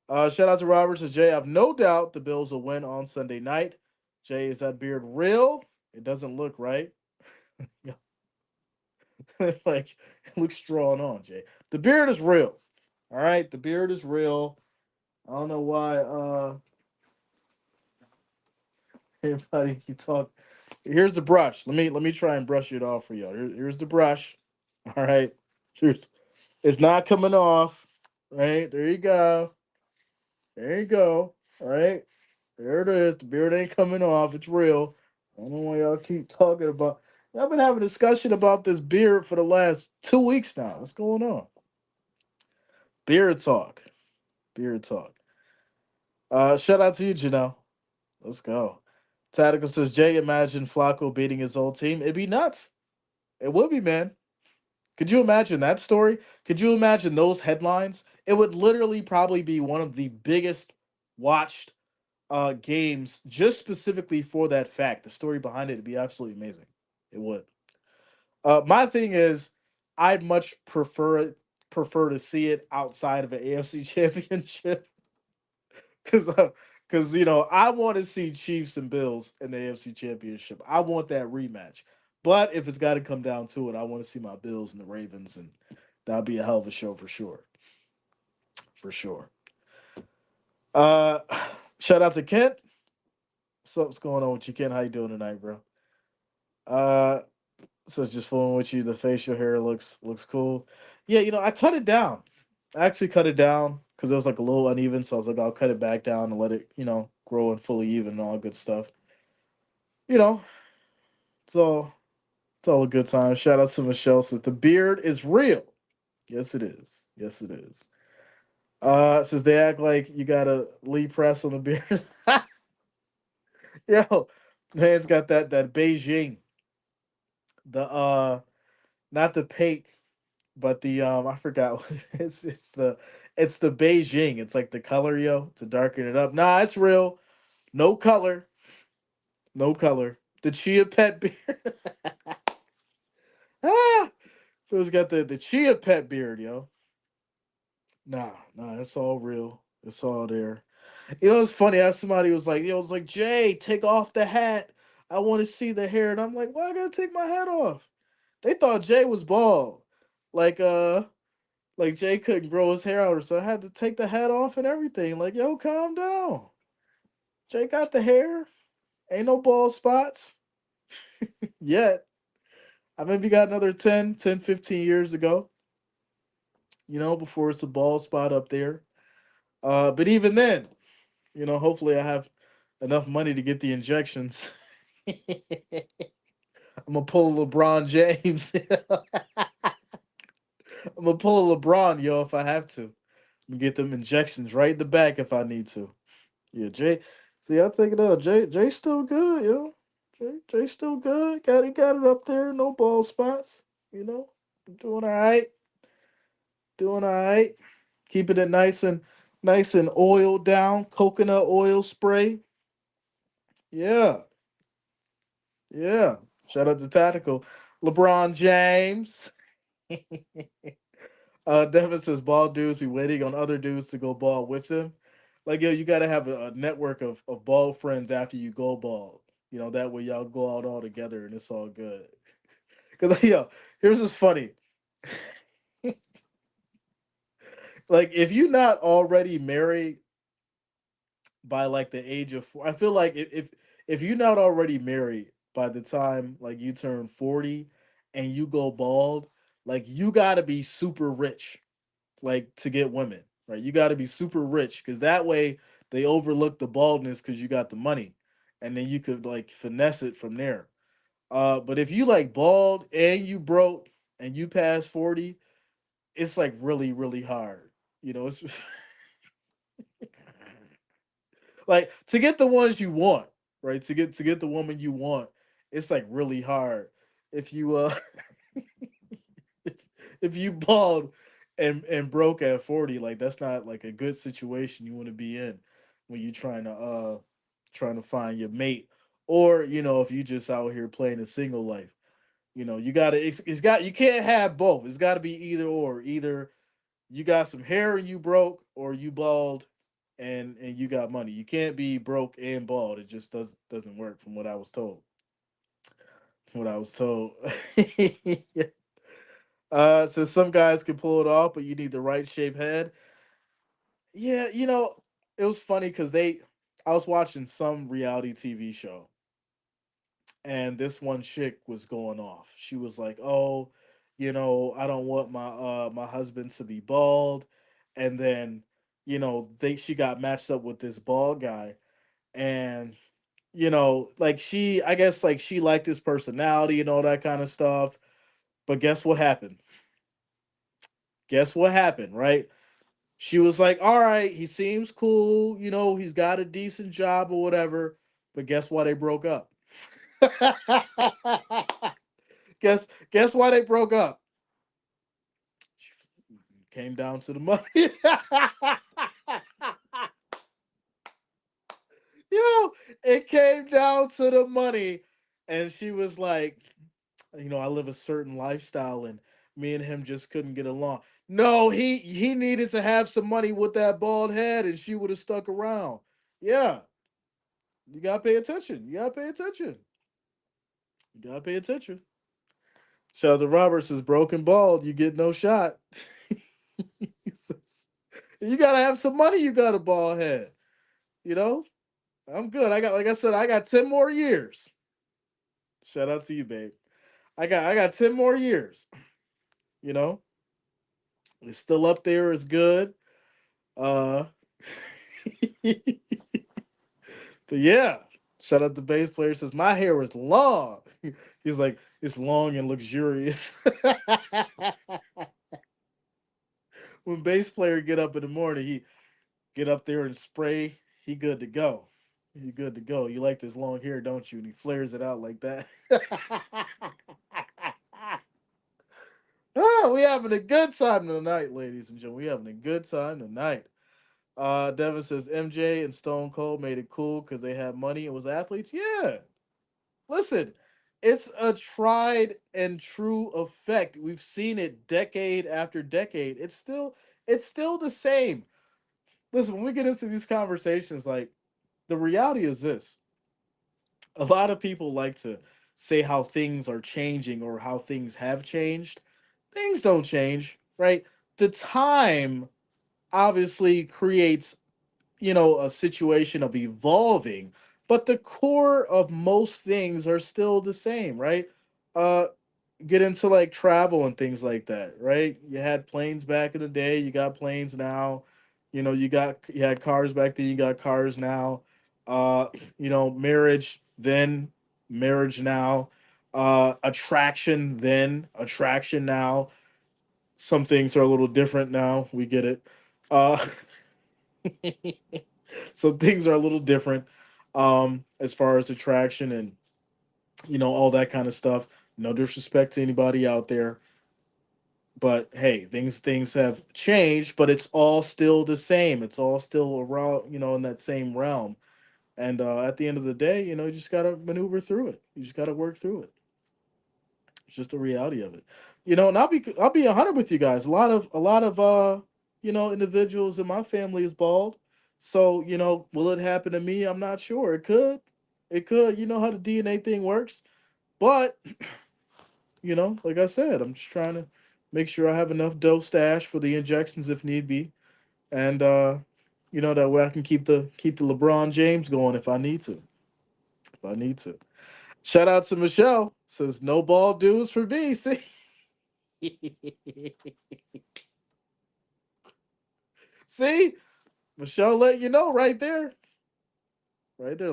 S1: Shout out to Robert. Says, Jay, I have no doubt the Bills will win on Sunday night. Jay, is that beard real? It doesn't look right. Like, it looks drawn on, Jay. The beard is real. All right, the beard is real. I don't know why everybody keep talking. Here's the brush. Let me try and brush it off for y'all. Here's the brush. All right. Here's It's not coming off. Right? There you go. There you go. All right. There it is. The beard ain't coming off. It's real. I don't know why y'all keep talking about. I've been having a discussion about this beard for the last 2 weeks now. What's going on? Beard talk. Beard talk. Shout out to you, Janelle. Let's go. Tactical says, Jay, imagine Flacco beating his old team. It'd be nuts. It would be, man. Could you imagine that story? Could you imagine those headlines? It would literally probably be one of the biggest watched games just specifically for that fact. The story behind it would be absolutely amazing. It would. My thing is, I'd much prefer to see it outside of an AFC championship because I want to see Chiefs and Bills in the AFC championship. I want that rematch. But if it's got to come down to it, I want to see my Bills and the Ravens, and that'll be a hell of a show for sure. For sure. Uh, Shout out to Kent. What's going on with you, Kent? How you doing tonight, bro? Uh, so just fooling with you. The facial hair looks cool. Yeah, I cut it down. I actually cut it down because it was like a little uneven. So I was like, I'll cut it back down and let it, grow and fully even and all good stuff. You know, it's all it's all a good time. Shout out to Michelle says the beard is real. Yes, it is. Yes, it is. Says they act like you got a Lee press on the beard. Yo, man's got that Beijing, the not the pate, but the I forgot what it is. It's the Beijing. It's like the color, yo, to darken it up. Nah, it's real. No color. No color. The chia pet beard. Ah, who's got the chia pet beard, yo? Nah, nah, it's all real. It's all there. It's funny. As somebody was like, it's like Jay, take off the hat. I want to see the hair, and I'm like, why I gotta take my hat off? They thought Jay was bald. Like Like Jay couldn't grow his hair out, so I had to take the hat off and everything. Like, yo, calm down. Jay got the hair. Ain't no bald spots yet. I maybe got another 15 years ago, before it's a bald spot up there. But even then, hopefully I have enough money to get the injections. I'm gonna pull a LeBron James. I'm gonna pull a LeBron, yo, if I have to. I'm gonna get them injections right in the back if I need to. Yeah, Jay. See, I'll take it out. Jay still good, yo. Jay still good. Got it up there. No ball spots. You know, doing all right. Doing all right. Keeping it nice and oiled down. Coconut oil spray. Yeah, yeah. Shout out to Tactical. LeBron James. Devin says bald dudes be waiting on other dudes to go bald with them. Like, yo, you got to have a network of bald friends after you go bald. That way y'all go out all together and it's all good. Because, yo, here's what's funny. Like, if you're not already married by like the age of four, I feel like if you're not already married by the time like you turn 40 and you go bald, like you got to be super rich like to get women, right? You got to be super rich because that way they overlook the baldness because you got the money, and then you could like finesse it from there. But if you like bald and you broke and you pass 40, it's like really really hard. It's like to get the ones you want, right? To get the woman you want, it's like really hard. If you if you bald and broke at 40, like that's not like a good situation you want to be in when you're trying to find your mate. Or, if you just out here playing a single life. You gotta it's got you can't have both. It's gotta be either or. Either you got some hair and you broke, or you bald and you got money. You can't be broke and bald. It just doesn't work from what I was told. What I was told. So some guys can pull it off, but you need the right shape head. Yeah, it was funny because I was watching some reality TV show, and this one chick was going off. She was like, "Oh, I don't want my husband to be bald," and then, she got matched up with this bald guy, and like I guess like she liked his personality and all that kind of stuff. But guess what happened? Guess what happened, right? She was like, "All right, he seems cool, he's got a decent job or whatever." But guess why they broke up? Guess why they broke up? Came down to the money. Yo, it came down to the money, and she was like, I live a certain lifestyle, and me and him just couldn't get along. No, he needed to have some money with that bald head, and she would have stuck around. Yeah, you gotta pay attention. You gotta pay attention. You gotta pay attention. Shout out to Roberts is broken bald. You get no shot. You gotta have some money. You got a bald head. You know, I'm good. Like I said, I got 10 more years. Shout out to you, babe. I got 10 more years. You know, it's still up there. It's good. Uh, but yeah, shout out to bass player says my hair is long. He's like it's long and luxurious. When bass player get up in the morning, he get up there and spray. He good to go. He good to go. You like this long hair, don't you? And he flares it out like that. We having a good time tonight, ladies and gentlemen. We having a good time tonight. Devin says MJ and Stone Cold made it cool because they had money and was athletes. Yeah. Listen, it's a tried and true effect. We've seen it decade after decade. It's still the same. Listen, when we get into these conversations, like the reality is this: a lot of people like to say how things are changing or how things have changed. Things don't change, right? the time obviously creates, a situation of evolving, but the core of most things are still the same, right? Uh, get into like travel and things like that, right? You had planes back in the day, you got planes now. You had cars back then, you got cars now. Uh, marriage then, marriage now. Attraction then, attraction now. Some things are a little different now. We get it. Uh, so things are a little different as far as attraction and all that kind of stuff. No disrespect to anybody out there, but hey, things have changed, but it's all still the same. It's all still around, in that same realm. And at the end of the day, you just gotta maneuver through it. You just gotta work through it. It's just the reality of it. And I'll be 100 with you guys. A lot of individuals in my family is bald. So, will it happen to me? I'm not sure. It could. It could. You know how the DNA thing works. But, like I said, I'm just trying to make sure I have enough dough stash for the injections if need be. And that way I can keep the LeBron James going if I need to. If I need to. Shout out to Michelle. Says no ball dues for me. See? See, Michelle let you know right there, right there.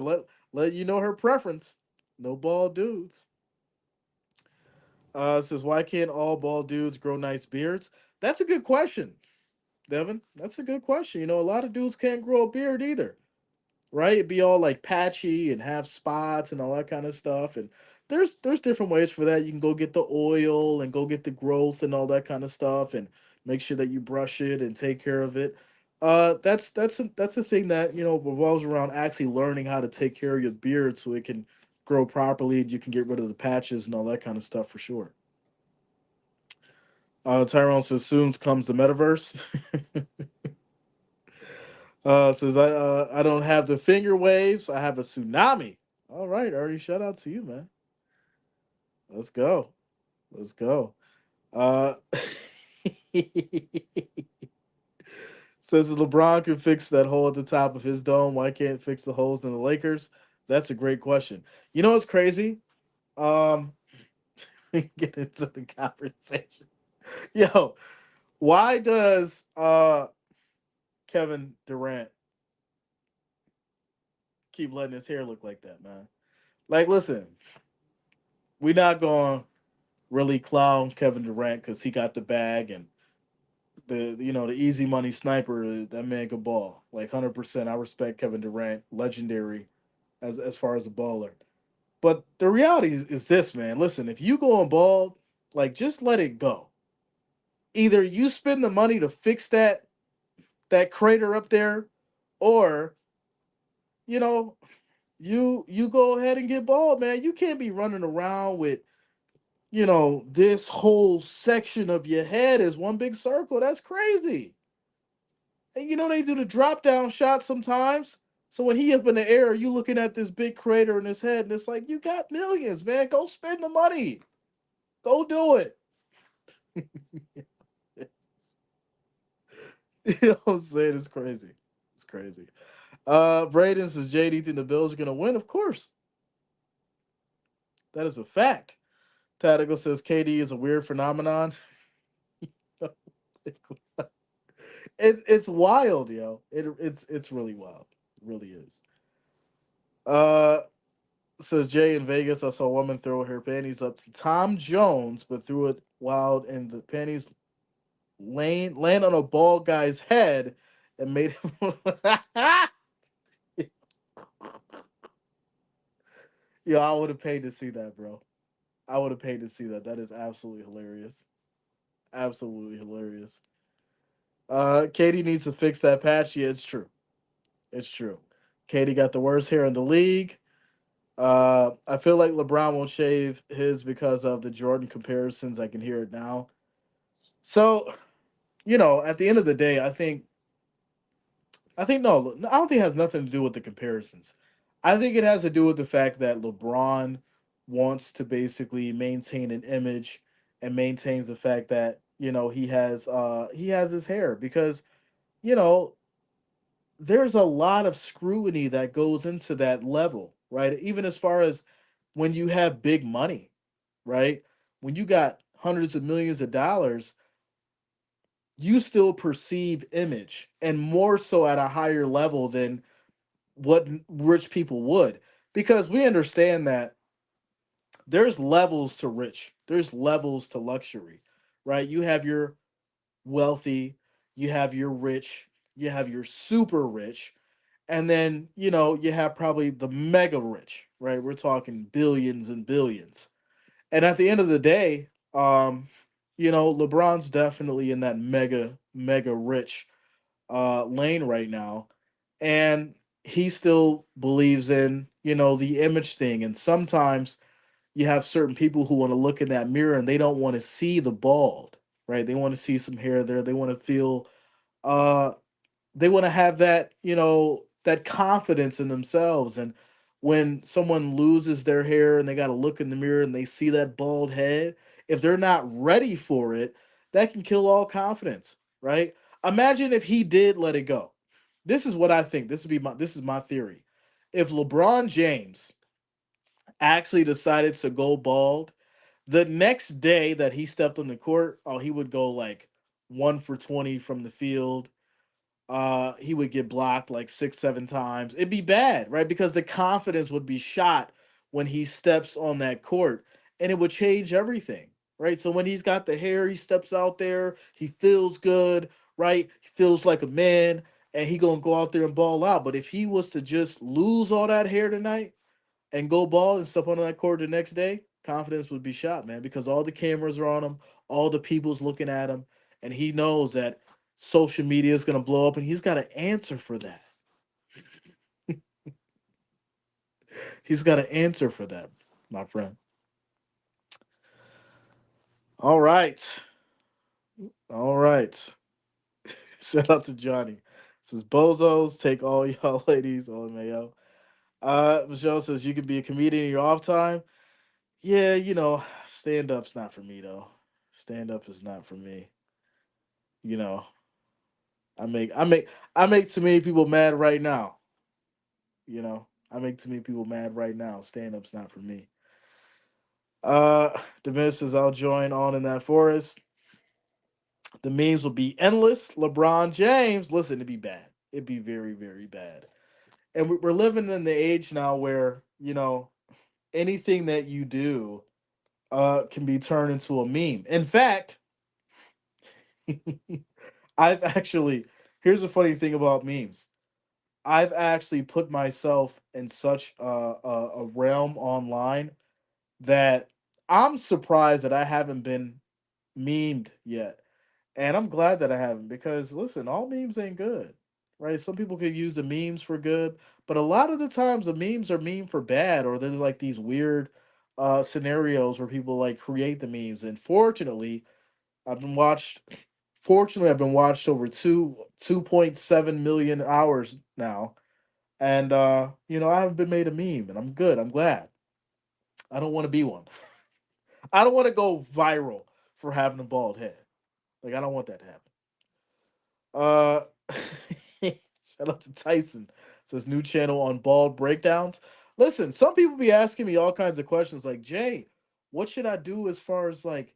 S1: Let you know her preference. No bald dudes. Says why can't all bald dudes grow nice beards? That's a good question, Devin. That's a good question. A lot of dudes can't grow a beard either, right? It'd be all like patchy and have spots and all that kind of stuff. And there's different ways for that. You can go get the oil and go get the growth and all that kind of stuff, and make sure that you brush it and take care of it. That's a thing that revolves around actually learning how to take care of your beard so it can grow properly. You can get rid of the patches and all that kind of stuff for sure. Tyrone says soon comes the metaverse. Says I don't have the finger waves. I have a tsunami. All right, Ernie. Shout out to you, man. Let's go. Let's go. Uh, says if LeBron can fix that hole at the top of his dome, why can't fix the holes in the Lakers? That's a great question. You know what's crazy? Um, get into the conversation. Yo, why does Kevin Durant keep letting his hair look like that, man? Like, listen, we not going really clown Kevin Durant because he got the bag and the easy money sniper. That man could ball like 100%. I respect Kevin Durant, legendary as far as a baller. But the reality is this, man. Listen, if you go on bald, like just let it go. Either you spend the money to fix that crater up there, or you know you go ahead and get bald, man. You can't be running around with this whole section of your head is one big circle. That's crazy. And they do the drop down shot sometimes. So when he up in the air, you looking at this big crater in his head, and it's like you got millions, man. Go spend the money. Go do it. You know what I'm saying? It's crazy. It's crazy. Braden says JD think the Bills are gonna win. Of course. That is a fact. Tactical says KD is a weird phenomenon. It's wild, yo. It's really wild. It really is. Uh says Jay in Vegas. I saw a woman throw her panties up to Tom Jones, but threw it wild, and the panties land on a bald guy's head and made him. Yo, I would have paid to see that, bro. I would have paid to see that. That is absolutely hilarious. Absolutely hilarious. Katie needs to fix that patch. Yeah, it's true. It's true. Katie got the worst hair in the league. I feel like LeBron won't shave his because of the Jordan comparisons. I can hear it now. So, at the end of the day, I think no, I don't think it has nothing to do with the comparisons. I think it has to do with the fact that LeBron wants to basically maintain an image and maintains the fact that he has his hair because you know there's a lot of scrutiny that goes into that level, right? Even as far as when you have big money, right? When you got hundreds of millions of dollars, you still perceive image and more so at a higher level than what rich people would. Because we understand that there's levels to rich, there's levels to luxury, right? You have your wealthy, you have your rich, you have your super rich, and then you have probably the mega rich, right? We're talking billions and billions. And at the end of the day, LeBron's definitely in that mega rich lane right now, and he still believes in the image thing. And sometimes you have certain people who want to look in that mirror and they don't want to see the bald, right? They want to see some hair there. They want to feel uh they want to have that that confidence in themselves. And when someone loses their hair and they got to look in the mirror and they see that bald head, if they're not ready for it, that can kill all confidence, right? Imagine if he did let it go. This is what I think. This is my theory. If LeBron James actually decided to go bald, the next day that he stepped on the court, oh, he would go like 1 for 20 from the field. He would get blocked like 6 7 times. It'd be bad, right? Because the confidence would be shot when he steps on that court, and it would change everything, right? So when he's got the hair, he steps out there, he feels good, right? He feels like a man, and he gonna go out there and ball out. But if he was to just lose all that hair tonight and go ball and step on that court the next day, confidence would be shot, man, because all the cameras are on him, all the people's looking at him, and he knows that social media is going to blow up, and he's got to answer for that. He's got to answer for that, my friend. All right. All right. Shout out to Johnny. Says bozos, take all y'all ladies, LMAO. Michelle says you could be a comedian in your off time. Yeah, stand up's not for me though. Stand up is not for me. You know, I make too many people mad right now. I make too many people mad right now. Stand up's not for me. The says I'll join on in that forest. The memes will be endless. LeBron James, listen, it'd be bad. It'd be very, very bad. And we're living in the age now where anything that you do can be turned into a meme. In fact, I've actually here's the funny thing about memes. I've actually put myself in such a realm online that I'm surprised that I haven't been memed yet. And I'm glad that I haven't because listen, all memes ain't good. Right? Some people could use the memes for good, but a lot of the times the memes are meme for bad, or there's like these weird scenarios where people like create the memes. And I've been watched fortunately I've been watched over 2.7 million hours now. And I haven't been made a meme and I'm good. I'm glad. I don't want to be one. I don't want to go viral for having a bald head. Like I don't want that to happen. Uh, shout out to Tyson. Says new channel on bald breakdowns. Listen, some people be asking me all kinds of questions like, Jay, what should I do as far as like,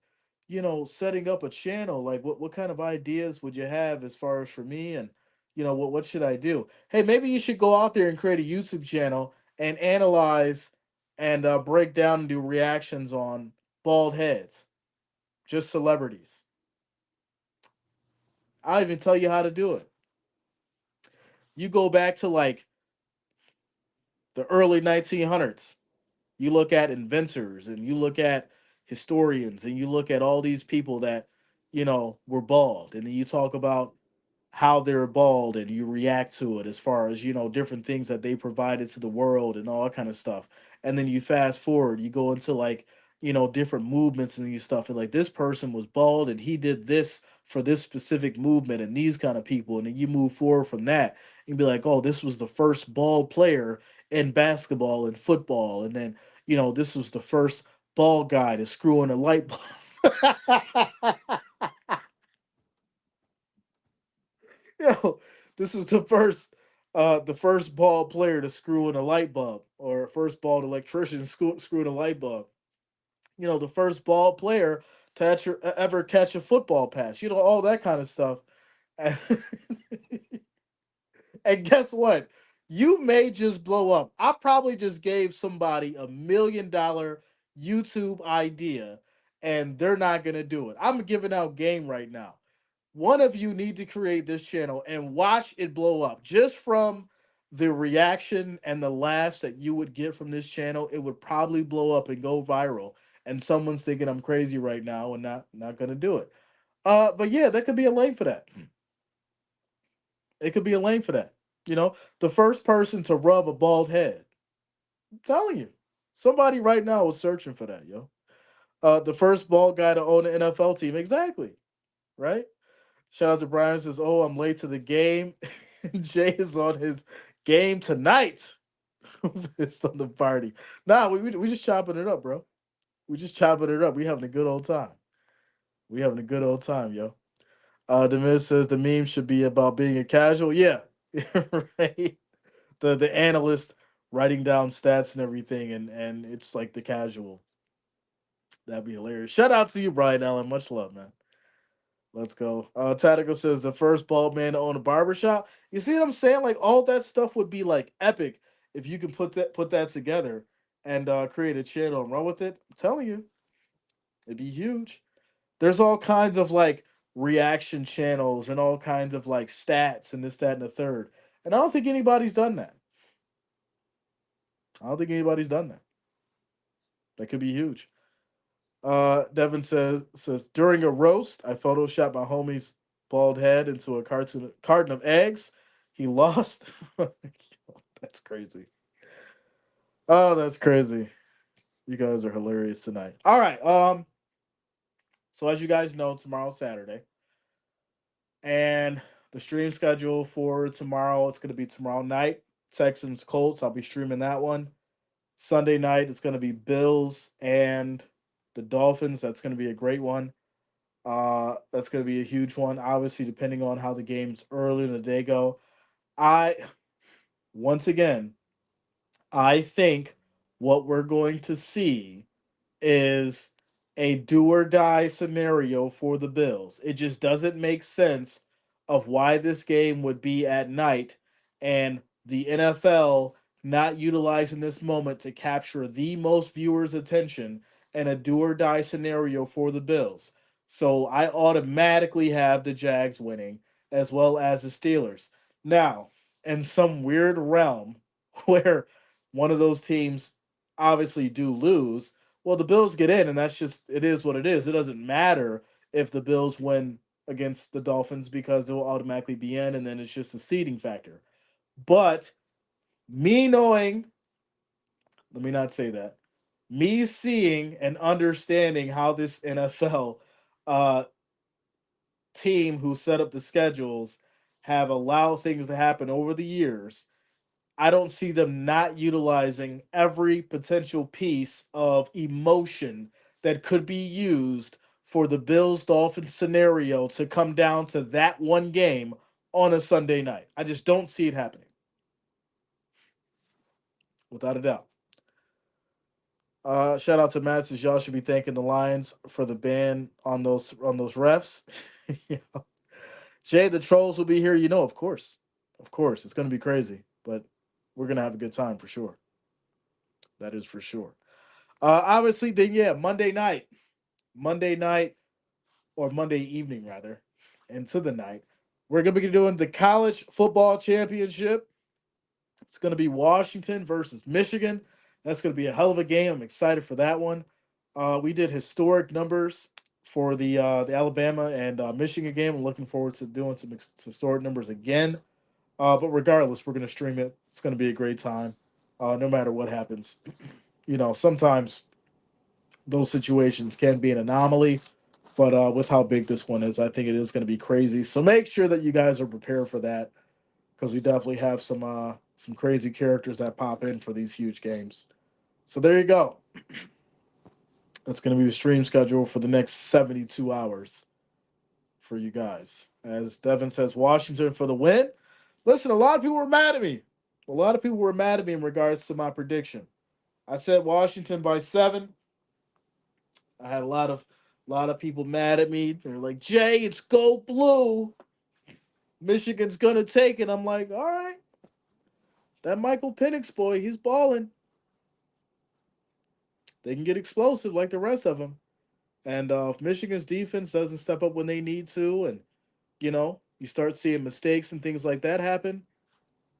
S1: setting up a channel? Like what kind of ideas would you have as far as for me? And what should I do? Hey, maybe you should go out there and create a YouTube channel and analyze and break down and do reactions on bald heads, just celebrities. I'll even tell you how to do it. You go back to like the early 1900s. You look at inventors and you look at historians and you look at all these people that, were bald. And then you talk about how they're bald and you react to it as far as, different things that they provided to the world and all that kind of stuff. And then you fast forward, you go into like, different movements and these stuff. And like this person was bald and he did this for this specific movement and these kind of people. And then you move forward from that and be like, oh, this was the first bald player in basketball and football. And then, this was the first bald guy to screw in a light bulb. Yo, this is the first bald player to screw in a light bulb, or first bald electrician screw in a light bulb. The first bald player to ever catch a football pass. All that kind of stuff. And, and guess what? You may just blow up. I probably just gave somebody $1 million YouTube idea, and they're not gonna do it. I'm giving out game right now. One of you need to create this channel and watch it blow up. Just from the reaction and the laughs that you would get from this channel, it would probably blow up and go viral. And someone's thinking I'm crazy right now and not gonna do it. But yeah, that could be a lane for that. It could be a lane for that. The first person to rub a bald head. I'm telling you, somebody right now is searching for that, yo. The first bald guy to own an NFL team. Exactly. Right? Shout out to Brian says, "Oh, I'm late to the game." Jay is on his game tonight. It's on the party. Nah, we just chopping it up, bro. We just chopping it up. We having a good old time. We having a good old time, yo. The Miz says the meme should be about being a casual. Yeah, right. The analyst writing down stats and everything, and it's like the casual. That'd be hilarious. Shout out to you, Brian Allen. Much love, man. Let's go. Tactical says the first bald man to own a barbershop. You see what I'm saying? Like all that stuff would be like epic if you can put that together and create a channel and run with it. I'm telling you, it'd be huge. There's all kinds of like reaction channels and all kinds of like stats and this, that, and the third. And I don't think anybody's done that. I don't think anybody's done that. That could be huge. Devin says during a roast, I photoshopped my homie's bald head into a carton of eggs. He lost. That's crazy. Oh, that's crazy. You guys are hilarious tonight. All right. So as you guys know, tomorrow's Saturday, and the stream schedule for tomorrow, it's going to be tomorrow night, Texans Colts. I'll be streaming that one. Sunday night, it's going to be Bills and the Dolphins. That's going to be a great one. That's going to be a huge one. Obviously, depending on how the games early in the day go. I Once again, I think what we're going to see is a do or die scenario for the Bills. It just doesn't make sense of why this game would be at night and the NFL not utilizing this moment to capture the most viewers' attention and a do or die scenario for the Bills. So I automatically have the Jags winning as well as the Steelers. Now, in some weird realm where one of those teams obviously do lose, well, the Bills get in, and that's just it is what it is. It doesn't matter if the Bills win against the Dolphins because they'll automatically be in, and then it's just a seeding factor. But me knowing, let me not say that, me seeing and understanding how this NFL uh, team who set up the schedules have allowed things to happen over the years, I don't see them not utilizing every potential piece of emotion that could be used for the Bills Dolphins scenario to come down to that one game on a Sunday night. I just don't see it happening, without a doubt. Shout out to Matt says y'all should be thanking the Lions for the ban on those refs. Yeah. Jay, the trolls will be here. Of course, it's gonna be crazy, but we're gonna have a good time for sure. That is for sure. Obviously, then yeah, Monday night or Monday evening rather, into the night, we're gonna be doing the college football championship. It's gonna be Washington versus Michigan. That's gonna be a hell of a game. I'm excited for that one. We did historic numbers for the Alabama and Michigan game. I'm looking forward to doing some historic numbers again. But regardless, we're gonna stream it. It's gonna be a great time, no matter what happens. Sometimes those situations can be an anomaly. But with how big this one is, I think it is going to be crazy. So make sure that you guys are prepared for that because we definitely have some crazy characters that pop in for these huge games. So there you go. That's going to be the stream schedule for the next 72 hours for you guys. As Devin says, Washington for the win. Listen, a lot of people were mad at me. A lot of people were mad at me in regards to my prediction. I said Washington by 7. I had a lot of people mad at me. They're like, Jay, it's go blue. Michigan's gonna take it. I'm like, all right, that Michael Penix boy, he's balling. They can get explosive like the rest of them. And if Michigan's defense doesn't step up when they need to, and you start seeing mistakes and things like that happen,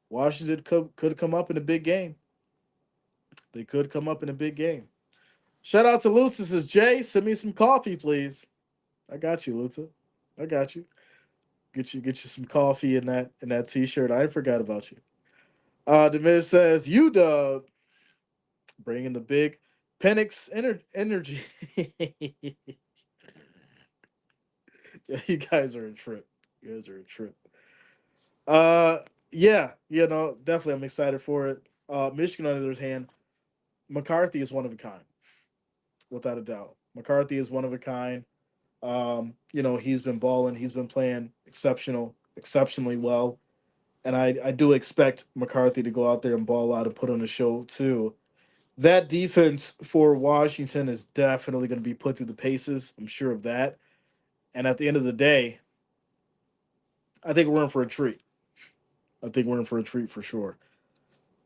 S1: Washington could come up in a big game. They could come up in a big game. Shout out to Lucis. Says Jay, send me some coffee, please. I got you, Luca. I got you. Get you some coffee in that t-shirt. I forgot about you. Demir says you dub bringing the big Penix energy. Yeah, you guys are a trip. You guys are a trip. Uh, yeah, definitely. I'm excited for it. Michigan, on the other hand, McCarthy is one of a kind, without a doubt. McCarthy is one of a kind. He's been balling. He's been playing exceptionally well, and I do expect McCarthy to go out there and ball out and put on a show too. That defense for Washington is definitely going to be put through the paces. I'm sure of that. And at the end of the day, I think we're in for a treat. I think we're in for a treat for sure.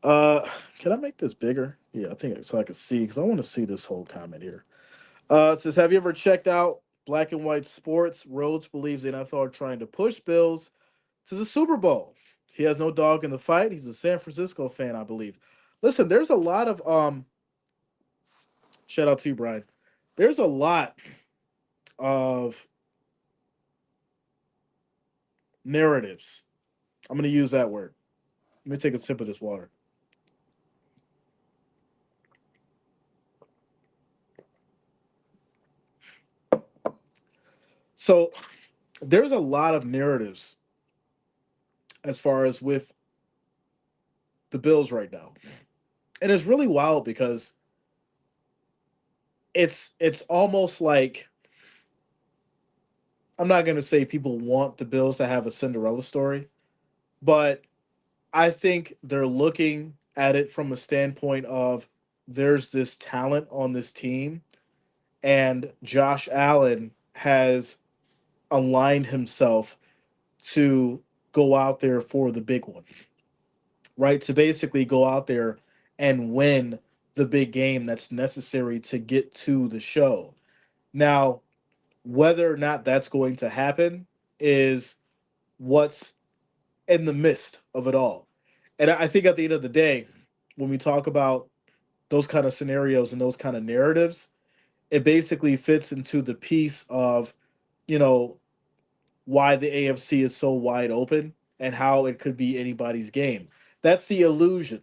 S1: Can I make this bigger? Yeah, I think so I can see because I want to see this whole comment here. It says, have you ever checked out Black and White Sports? Rhodes believes the NFL are trying to push Bills to the Super Bowl. He has no dog in the fight. He's a San Francisco fan, I believe. Listen, there's a lot of shout out to you, Brian. There's a lot of narratives. I'm gonna use that word. Let me take a sip of this water. So there's a lot of narratives as far as with the Bills right now. And it's really wild because it's almost like I'm not going to say people want the Bills to have a Cinderella story, but I think they're looking at it from a standpoint of there's this talent on this team and Josh Allen has aligned himself to go out there for the big one, right? To basically go out there and win the big game that's necessary to get to the show. Now, whether or not that's going to happen is what's in the midst of it all. And I think at the end of the day, when we talk about those kind of scenarios and those kind of narratives, it basically fits into the piece of, you know, why the AFC is so wide open and how it could be anybody's game. That's the illusion,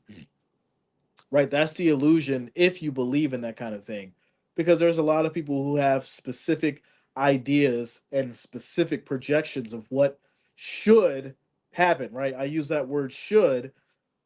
S1: right? That's the illusion if you believe in that kind of thing. Because there's a lot of people who have specific ideas and specific projections of what should happen, right? I use that word should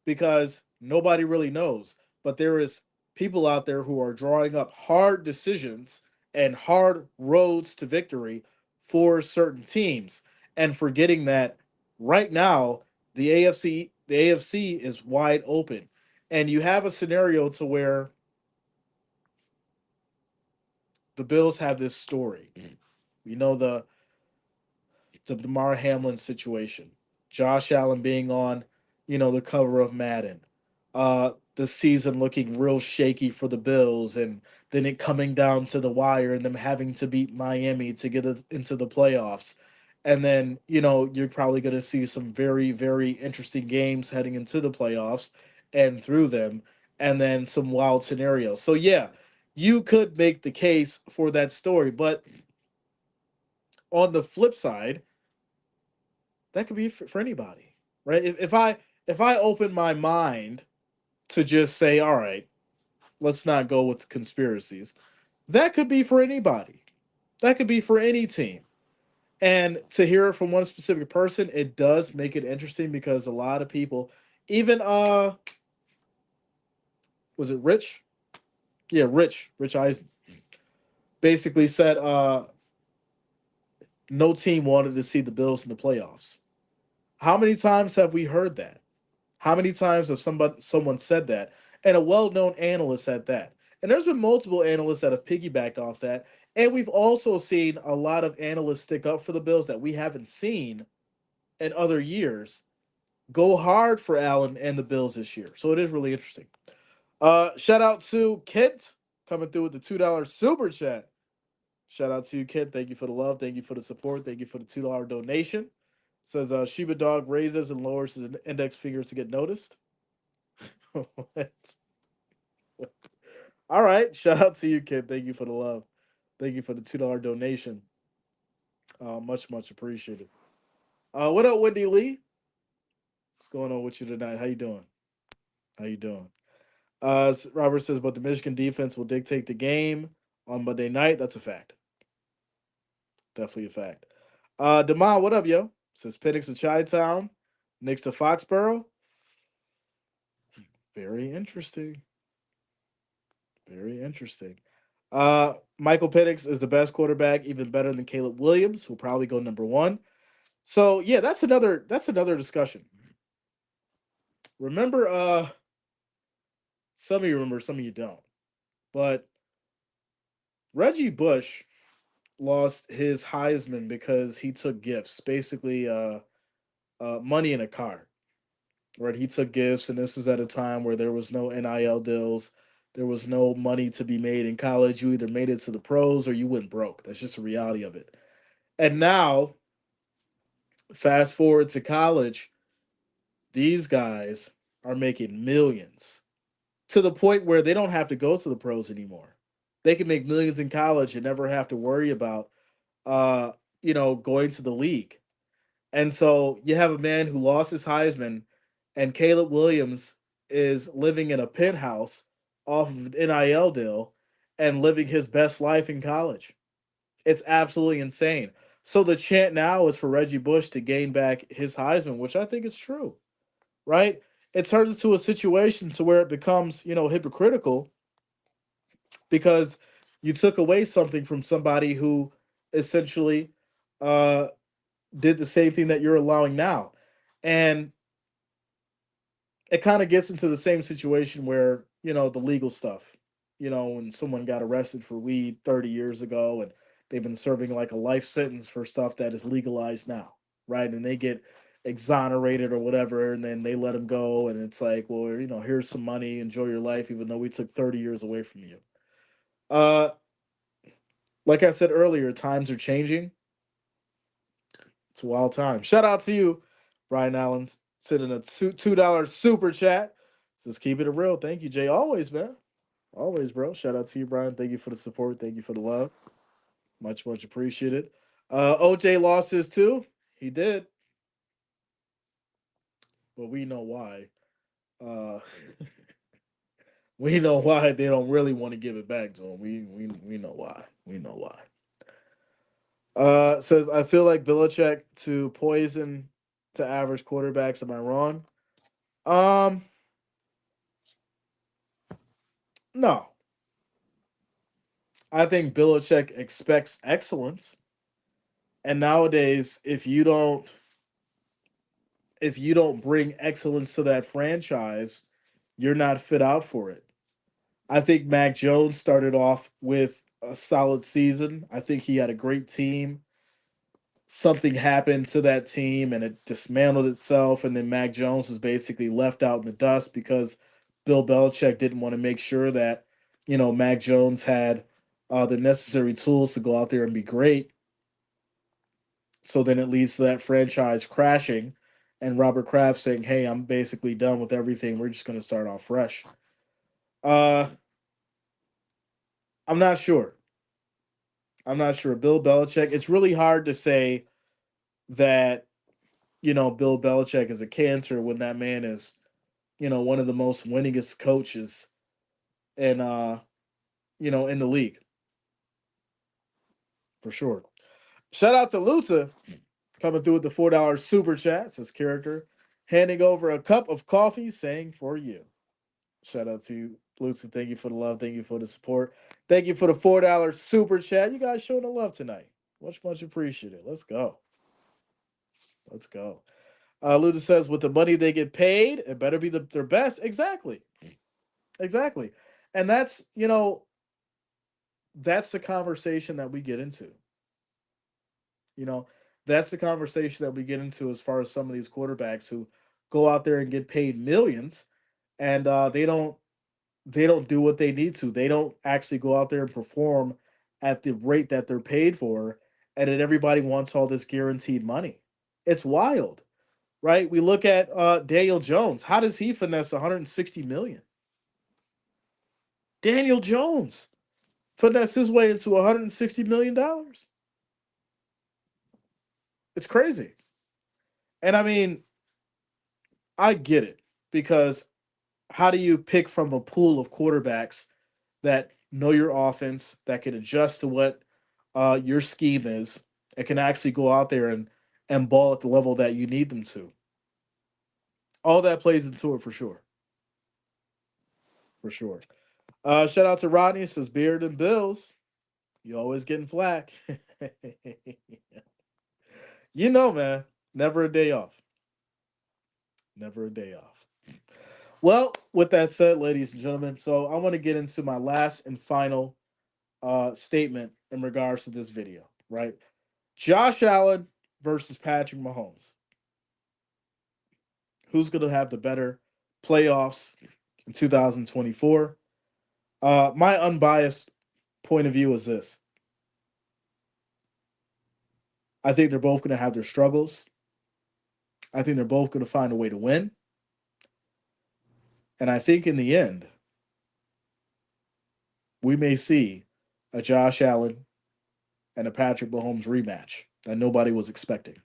S1: because nobody really knows. But there is people out there who are drawing up hard decisions and hard roads to victory for certain teams and forgetting that right now the AFC is wide open. And you have a scenario to where the Bills have this story. You know the Damar Hamlin situation, Josh Allen being on, the cover of Madden, the season looking real shaky for the Bills, and then it coming down to the wire and them having to beat Miami to get into the playoffs. And then, you're probably going to see some very, very interesting games heading into the playoffs and through them, and then some wild scenarios. So, yeah, you could make the case for that story. But on the flip side, that could be for anybody, right? If I open my mind to just say, all right, let's not go with conspiracies, that could be for anybody. That could be for any team. And to hear it from one specific person, it does make it interesting because a lot of people, even was it Rich? Yeah, Rich Eisen basically said no team wanted to see the Bills in the playoffs. How many times have we heard that? How many times have someone said that? And a well-known analyst at that. And there's been multiple analysts that have piggybacked off that. And we've also seen a lot of analysts stick up for the Bills that we haven't seen in other years go hard for Allen and the Bills this year. So it is really interesting. Shout out to Kent coming through with the $2 super chat. Shout out to you, Kent. Thank you for the love. Thank you for the support. Thank you for the $2 donation. Says Shiba Dog raises and lowers his index fingers to get noticed. All right. Shout out to you, Kent. Thank you for the love. Thank you for the $2 donation. Much, much appreciated. What up, Wendy Lee? What's going on with you tonight? How you doing? How you doing? Robert says, but the Michigan defense will dictate the game on Monday night. That's a fact. Definitely a fact. Demond, what up, yo? Says Penix to Chi Town, Knicks to Foxborough. Very interesting. Very interesting. Michael Penix is the best quarterback, even better than Caleb Williams, who'll probably go number one. So yeah, that's another discussion. Remember, some of you remember, some of you don't. But Reggie Bush lost his Heisman because he took gifts, basically money in a card. Right, he took gifts, and this is at a time where there was no NIL deals, there was no money to be made in college. You either made it to the pros or you went broke. That's just the reality of it. And now, fast forward to college, these guys are making millions to the point where they don't have to go to the pros anymore. They can make millions in college and never have to worry about, uh, going to the league. And so you have a man who lost his Heisman, and Caleb Williams is living in a penthouse off of an NIL deal and living his best life in college. It's absolutely insane. So the chant now is for Reggie Bush to gain back his Heisman, which I think is true, right? It turns into a situation to where it becomes, hypocritical because you took away something from somebody who essentially uh, did the same thing that you're allowing now. And it kind of gets into the same situation where, the legal stuff, when someone got arrested for weed 30 years ago and they've been serving like a life sentence for stuff that is legalized now, right? And they get exonerated or whatever, and then they let them go. And it's like, well, here's some money, enjoy your life, even though we took 30 years away from you. Uh, like I said earlier, times are changing. It's a wild time. Shout out to you, Brian Allen's sending a $2 super chat. Says keep it real. Thank you, Jay. Always, man. Always, bro. Shout out to you, Brian. Thank you for the support. Thank you for the love. Much, much appreciated. OJ lost his too. He did, but we know why. Uh, we know why they don't really want to give it back to him. We know why. We know why. Says I feel like Belichick to poison to average quarterbacks. Am I wrong? Um, no. I think Belichick expects excellence, and nowadays, if you don't bring excellence to that franchise, you're not fit out for it. I think Mac Jones started off with a solid season. I think he had a great team. Something happened to that team and it dismantled itself, and then Mac Jones was basically left out in the dust because Bill Belichick didn't want to make sure that Mac Jones had the necessary tools to go out there and be great. So then it leads to that franchise crashing, and Robert Kraft saying, "Hey, I'm basically done with everything. We're just going to start off fresh." Uh, I'm not sure. I'm not sure. Bill Belichick. It's really hard to say that Bill Belichick is a cancer when that man is one of the most winningest coaches in in the league for sure. Shout out to Luther coming through with the $4 super chat. Says character handing over a cup of coffee, saying for you. Shout out to you, Luther. Thank you for the love. Thank you for the support. Thank you for the $4 super chat. You guys showing the love tonight. Much appreciated. Let's go. Let's go. Luda says, with the money they get paid, it better be their best. Exactly. Exactly. And that's the conversation that we get into. You know, that's the conversation that we get into as far as some of these quarterbacks who go out there and get paid millions, and they don't do what they need to. They don't actually go out there and perform at the rate that they're paid for, and then everybody wants all this guaranteed money. It's wild, right? We look at Daniel Jones. How does he finesse 160 million? Daniel Jones finesse his way into 160 million dollars. It's crazy. And I mean, I get it because how do you pick from a pool of quarterbacks that know your offense, that can adjust to what your scheme is, and can actually go out there and ball at the level that you need them to? All that plays into it for sure, for sure. Shout out to Rodney. Says Beard and Bills. You always getting flack. Man. Never a day off. Never a day off. Well, with that said, ladies and gentlemen, so I want to get into my last and final statement in regards to this video, right? Josh Allen versus Patrick Mahomes. Who's going to have the better playoffs in 2024? My unbiased point of view is this. I think they're both going to have their struggles. I think they're both going to find a way to win. And I think in the end, we may see a Josh Allen and a Patrick Mahomes rematch that nobody was expecting.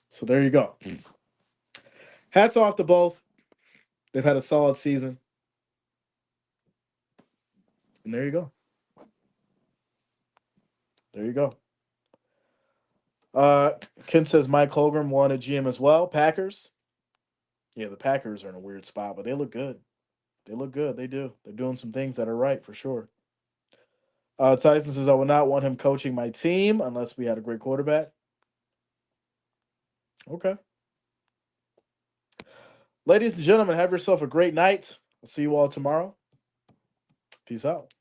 S1: So there you go. Hats off to both. They've had a solid season. And there you go. There you go. Uh, Ken says Mike Holmgren won a GM as well. Packers. Yeah, the Packers are in a weird spot, but they look good. They look good. They do. They're doing some things that are right for sure. Tyson says I would not want him coaching my team unless we had a great quarterback. Okay. Ladies and gentlemen, have yourself a great night. I'll see you all tomorrow. Peace out.